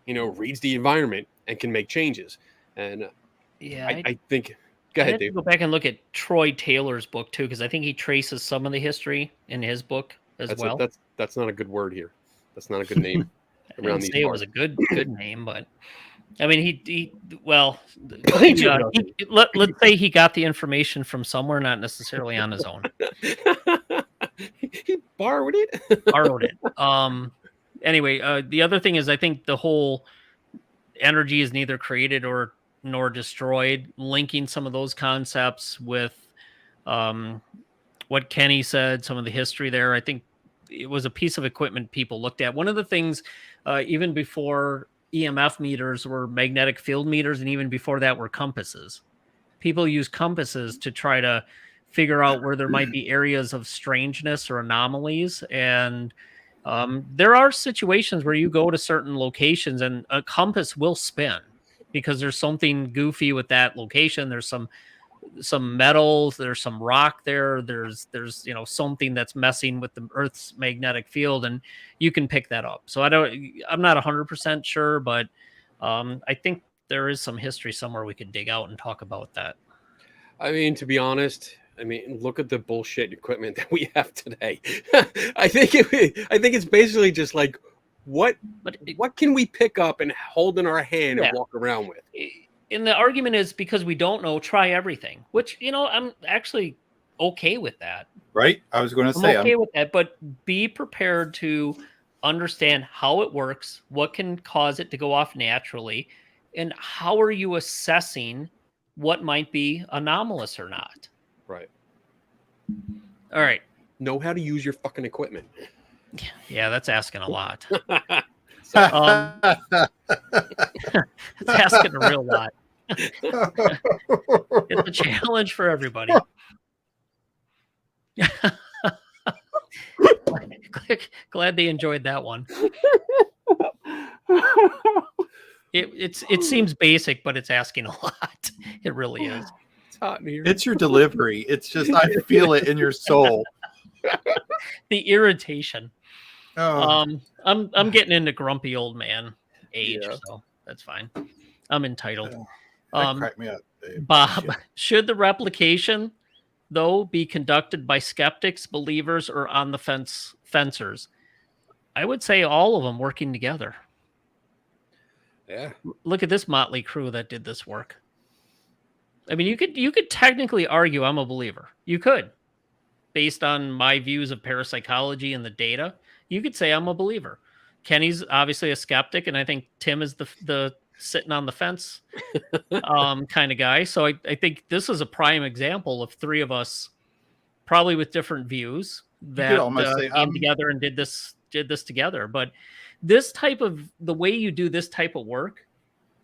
reads the environment and can make changes. And I think... Go ahead, Dave. Go back and look at Troy Taylor's book too, because I think he traces some of the history in his book well. That's not a good word here. That's not a good name. I didn't say it was a good name, but let's say he got the information from somewhere, not necessarily on his own. He borrowed it. Anyway, the other thing is, I think the whole energy is neither created nor destroyed, linking some of those concepts with what Kenny said, some of the history there. I think it was a piece of equipment people looked at. One of the things, even before EMF meters were magnetic field meters, and even before that were compasses. People use compasses to try to figure out where there might be areas of strangeness or anomalies. And there are situations where you go to certain locations and a compass will spin because there's something goofy with that location. There's some metals, there's some rock there, there's something that's messing with the Earth's magnetic field, and you can pick that up. So I'm not 100% sure, but I think there is some history somewhere we could dig out and talk about that. I mean, to be honest, look at the bullshit equipment that we have today. I think it's basically just like what can we pick up and hold in our hand and walk around with. And the argument is because we don't know, try everything, which, I'm actually okay with that. Right? I was going to say, I'm okay with that, but be prepared to understand how it works, what can cause it to go off naturally, and how are you assessing what might be anomalous or not. Right. All right. Know how to use your fucking equipment. Yeah, that's asking a lot. It's asking a real lot. It's a challenge for everybody. Glad they enjoyed that one. It seems basic, but it's asking a lot. It really is. It's hot in here. It's your delivery. It's just, I feel it in your soul. The irritation. Oh. I'm getting into grumpy old man age, Yeah. so that's fine. I'm entitled. That cracked me up, Dave. Bob, Shit. should the replication though be conducted by skeptics, believers, or on the fencers? I would say all of them working together. Yeah. Look at this motley crew that did this work. I mean, you could technically argue I'm a believer. You could, based on my views of parapsychology and the data. You could say I'm a believer. Kenny's obviously a skeptic, and I think Tim is the sitting on the fence kind of guy. So I think this is a prime example of three of us, probably with different views, that came together and did this together. But this type of the way you do this type of work,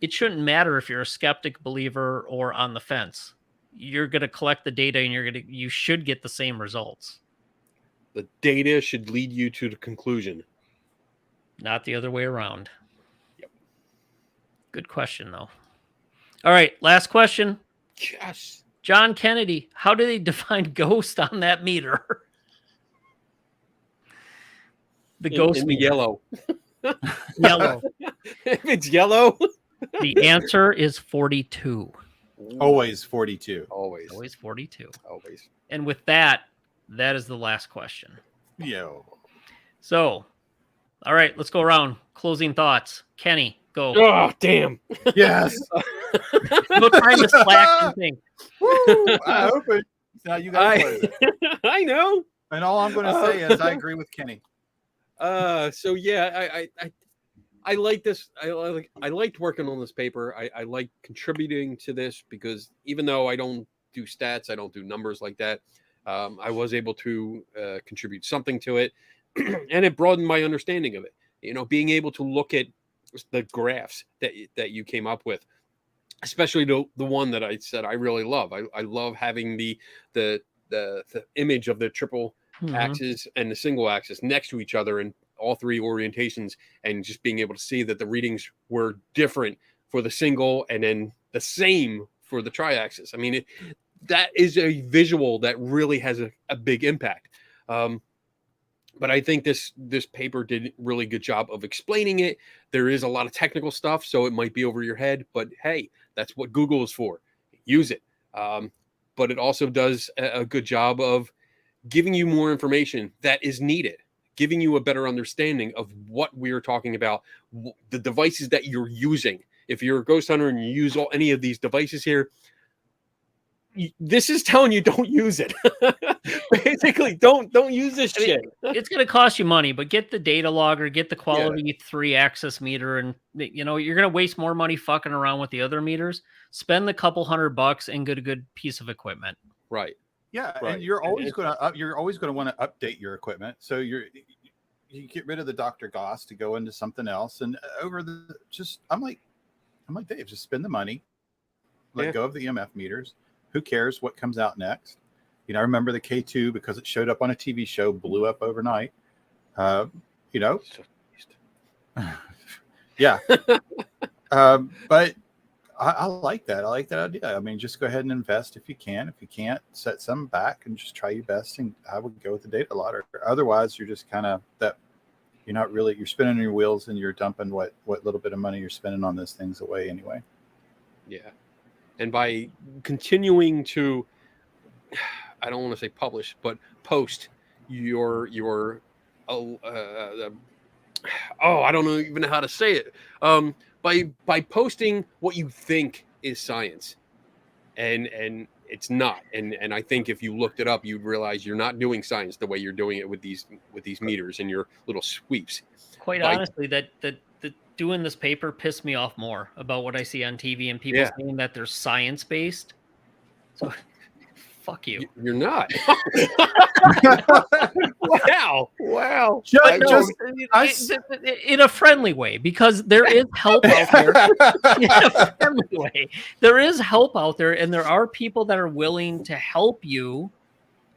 it shouldn't matter if you're a skeptic, believer, or on the fence. You're going to collect the data, and you should get the same results. The data should lead you to the conclusion. Not the other way around. Yep. Good question, though. All right, last question. Yes. John Kennedy, how do they define ghost on that meter? The ghost in meter. Yellow. Yellow. If it's yellow. The answer is 42. Always 42. Always. Always 42. Always. And with that is the last question. Yo. So, all right, let's go around. Closing thoughts. Kenny, go. Oh, damn. Yes. No time to slack and think. Woo, I hope it. Now you got to I know. And all I'm going to say is I agree with Kenny. So yeah, I like this. I liked working on this paper. I like contributing to this because even though I don't do stats, I don't do numbers like that. I was able to contribute something to it, and it broadened my understanding of it. Being able to look at the graphs that you came up with, especially the one that I said I really love. I love having the image of the triple axis and the single axis next to each other in all three orientations, and just being able to see that the readings were different for the single and then the same for the tri-axis. I mean, that is a visual that really has a big impact. But I think this paper did a really good job of explaining it. There is a lot of technical stuff, so it might be over your head, but hey, that's what Google is for. Use it. But it also does a good job of giving you more information that is needed, giving you a better understanding of what we're talking about, the devices that you're using. If you're a ghost hunter and you use any of these devices here, this is telling you don't use it. Basically, don't use this shit. It's going to cost you money, but get the data logger, get the quality 3-axis meter, and you're going to waste more money fucking around with the other meters. Spend the couple $100 and get a good piece of equipment. Right. Yeah, Right. and you're And always it's going to want to update your equipment. So you get rid of the Dr. Goss to go into something else, and over the just I'm like Dave, just spend the money, let Yeah. go of the EMF meters. Who cares what comes out next? You know, I remember the K2 because it showed up on a TV show, blew up overnight. You know, yeah. But I like that. I like that idea. I mean, just go ahead and invest if you can. If you can't, set some back and just try your best. And I would go with the data lotter. Otherwise, you're just kind of that. You're spinning your wheels and you're dumping what little bit of money you're spending on those things away anyway. Yeah. And by continuing to, I don't want to say publish, but post your I don't know even how to say it. By posting what you think is science, and it's not. And I think if you looked it up, you'd realize you're not doing science the way you're doing it with these meters and your little sweeps. Quite honestly, that doing this paper pissed me off more about what I see on TV and people saying that they're science based. So fuck you. You're not. Wow. In a friendly way, because there is help out there. In a friendly way, there is help out there, and there are people that are willing to help you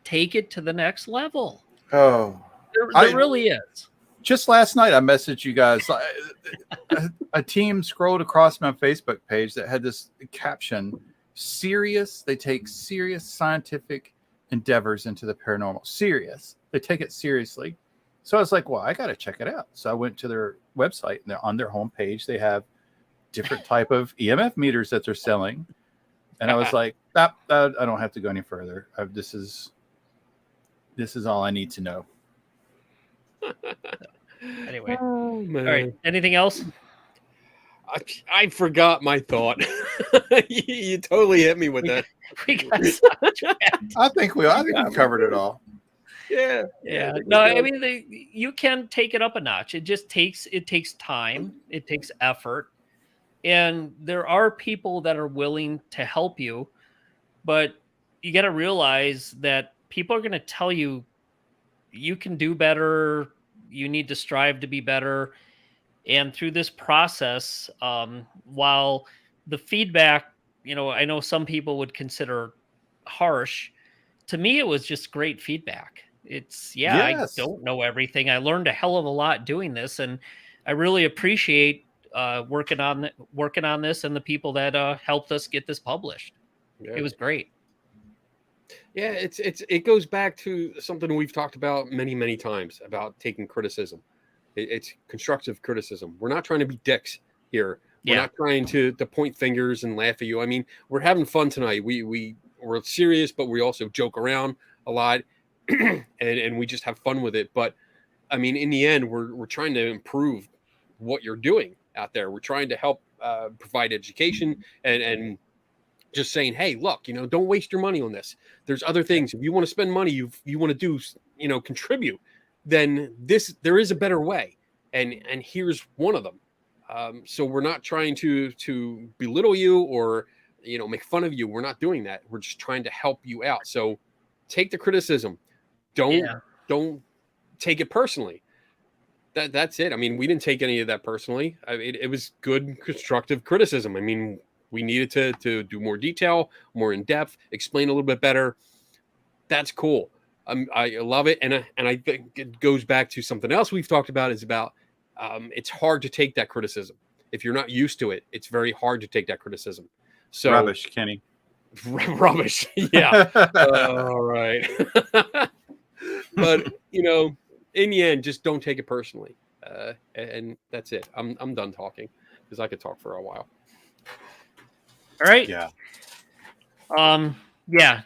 take it to the next level. Oh, there really is. Just last night, I messaged you guys. A team scrolled across my Facebook page that had this caption: "Serious. They take serious scientific endeavors into the paranormal. Serious. They take it seriously." So I was like, "Well, I got to check it out." So I went to their website, and on their homepage, they have different type of EMF meters that they're selling. And I was like, I don't have to go any further. This is all I need to know. Anyway, Oh, man. all right. Anything else? I forgot my thought. You totally hit me with that. We got such I think we covered it all. Yeah. No, I mean, you can take it up a notch. It takes time. It takes effort. And there are people that are willing to help you, but you got to realize that people are going to tell you you can do better. You need to strive to be better. And through this process, while the feedback, I know some people would consider harsh, to me, it was just great feedback. It's, I don't know everything. I learned a hell of a lot doing this, and I really appreciate working on this and the people that helped us get this published. Yeah. It was great. Yeah, it goes back to something we've talked about many times about taking criticism. It's constructive criticism. We're not trying to be dicks here. We're not trying to point fingers and laugh at you. I mean, we're having fun tonight. We're serious, but we also joke around a lot, and we just have fun with it. But I mean, in the end, we're trying to improve what you're doing out there. We're trying to help provide education and just saying, hey, look, don't waste your money on this. There's other things. If you want to spend money, you want to do, contribute, then there is a better way. And here's one of them. So we're not trying to belittle you or, make fun of you. We're not doing that. We're just trying to help you out. So take the criticism. Don't take it personally. That's it. I mean, we didn't take any of that personally. It was good, constructive criticism. I mean, we needed to do more detail, more in depth, explain a little bit better. That's cool. I love it. And I think it goes back to something else we've talked about is about it's hard to take that criticism. If you're not used to it, it's very hard to take that criticism. So rubbish, Kenny. Rubbish. Yeah. All right. But, in the end, just don't take it personally. And that's it. I'm done talking because I could talk for a while. All right. Yeah.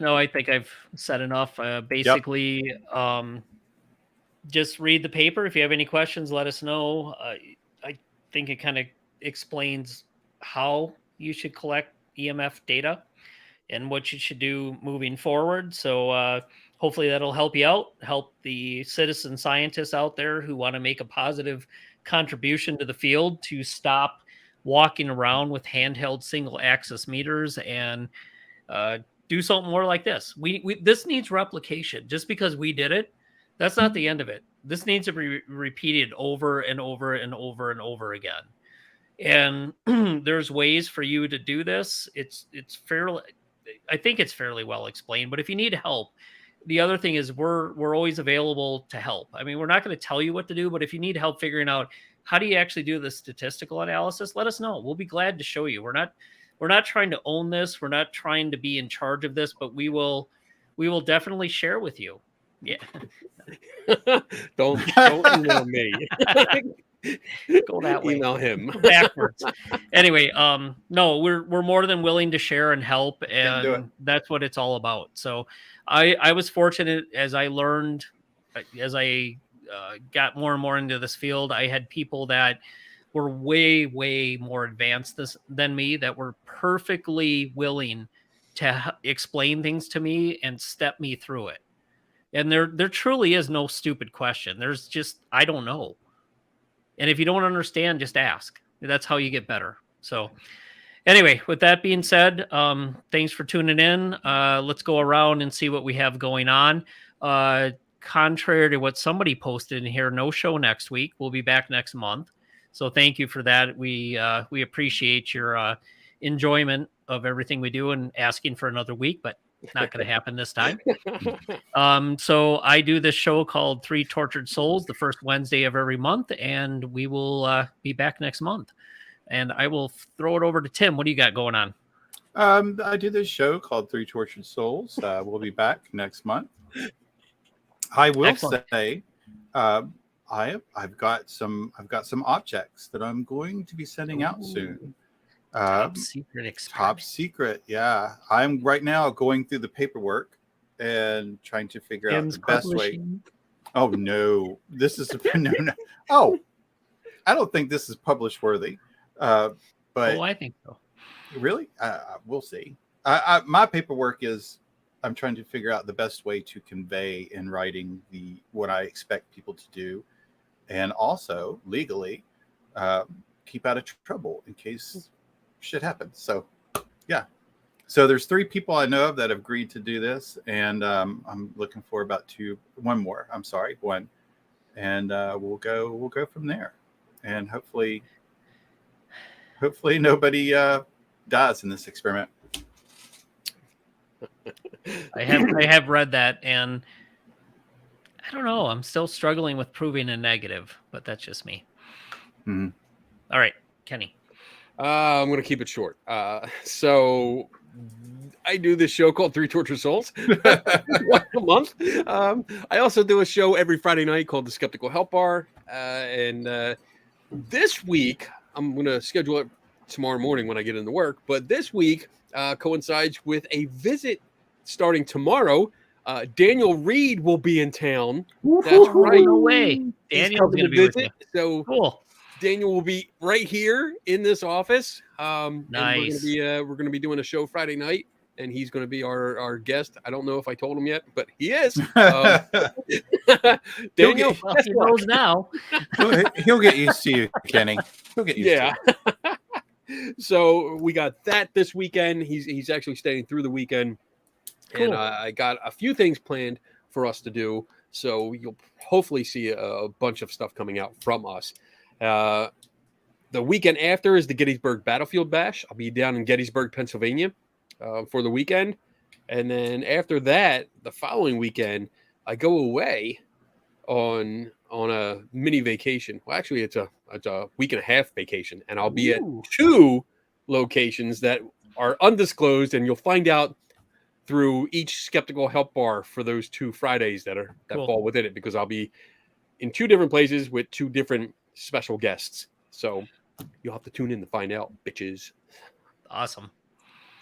No, I think I've said enough. Basically, just read the paper. If you have any questions, let us know. I think it kind of explains how you should collect EMF data and what you should do moving forward. So hopefully that'll help you out, help the citizen scientists out there who want to make a positive contribution to the field to stop walking around with handheld single axis meters and do something more like this. We this needs replication. Just because we did it, that's not the end of it. This needs to be repeated over and over and over and over again. And there's ways for you to do this. It's fairly, I think it's fairly well explained. But if you need help, the other thing is we're always available to help. I mean, we're not going to tell you what to do, but if you need help figuring out how do you actually do the statistical analysis, let us know. We'll be glad to show you. We're not trying to own this. We're not trying to be in charge of this, but we will definitely share with you. Yeah. Don't email me. Go that way. Email him. Backwards. Anyway, no, we're more than willing to share and help, do it. and that's what it's all about. So I was fortunate as I learned, as I got more and more into this field. I had people that were way more advanced than me that were perfectly willing to explain things to me and step me through it. And there truly is no stupid question. There's just, I don't know. And if you don't understand, just ask. That's how you get better. So anyway, with that being said, thanks for tuning in. Let's go around and see what we have going on. Contrary to what somebody posted in here, no show next week. We'll be back next month. So thank you for that. We appreciate your enjoyment of everything we do and asking for another week, but not going to happen this time. So I do this show called Three Tortured Souls the first Wednesday of every month, and we will be back next month. And I will throw it over to Tim. What do you got going on? I do this show called Three Tortured Souls. We'll be back next month. I will Excellent. say, I've got some objects that I'm going to be sending out soon. Top secret experiment. Top secret, yeah. I'm right now going through the paperwork and trying to figure out the best way. Oh no, this is no. Oh, I don't think this is publish worthy. But I think so. Really, we'll see. My paperwork is. I'm trying to figure out the best way to convey in writing what I expect people to do, and also legally keep out of trouble in case shit happens. So, yeah. So there's 3 people I know of that have agreed to do this, and I'm looking for one more. I'm sorry, one, and we'll go from there, and hopefully nobody dies in this experiment. I have read that, and I don't know. I'm still struggling with proving a negative, but that's just me. Mm-hmm. All right, Kenny. I'm going to keep it short. So I do this show called Three Tortured Souls once a month. I also do a show every Friday night called The Skeptical Help Bar. And this week, I'm going to schedule it tomorrow morning when I get into work. But this week coincides with a visit starting tomorrow. Daniel Reed will be in town. That's right. No way. Daniel's going to be with you. So cool. Daniel will be right here in this office. Nice. And we're gonna be doing a show Friday night, and he's gonna be our guest. I don't know if I told him yet, but he is. Daniel, he knows now. He'll get used to you, Kenny. He'll get used to you. So we got that this weekend. He's actually staying through the weekend, cool. And I got a few things planned for us to do. So you'll hopefully see a bunch of stuff coming out from us. The weekend after is the Gettysburg Battlefield Bash. I'll be down in Gettysburg, Pennsylvania for the weekend. And then after that, the following weekend, I go away on a mini vacation. Well, actually, it's a week and a half vacation. And I'll be at 2 locations that are undisclosed. And you'll find out through each Skeptical Help Bar for those 2 Fridays that cool. fall within it. Because I'll be in 2 different places with 2 different special guests, so you'll have to tune in to find out, bitches. Awesome.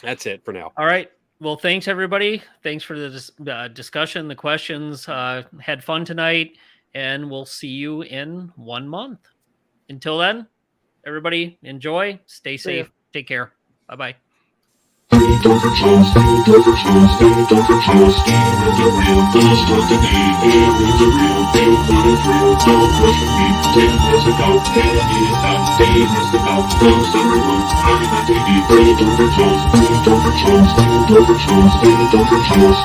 That's it for now. All right. Well, thanks everybody. Thanks for the discussion, the questions. Had fun tonight, and we'll see you in 1 month. Until then, everybody enjoy, stay safe, take care. Bye-bye. Three different shows, three different shows, three different shows. Demons are real, ghosts talk to me. Aliens are real, Bigfoot is real. Don't question me. Take music out, candy is out. Dave is the mouth, ghosts are real. I'm on TV. Three different shows, three different shows, three different shows, three different shows.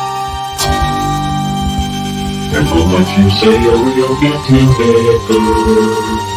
And we'll let you say, oh, we'll get together.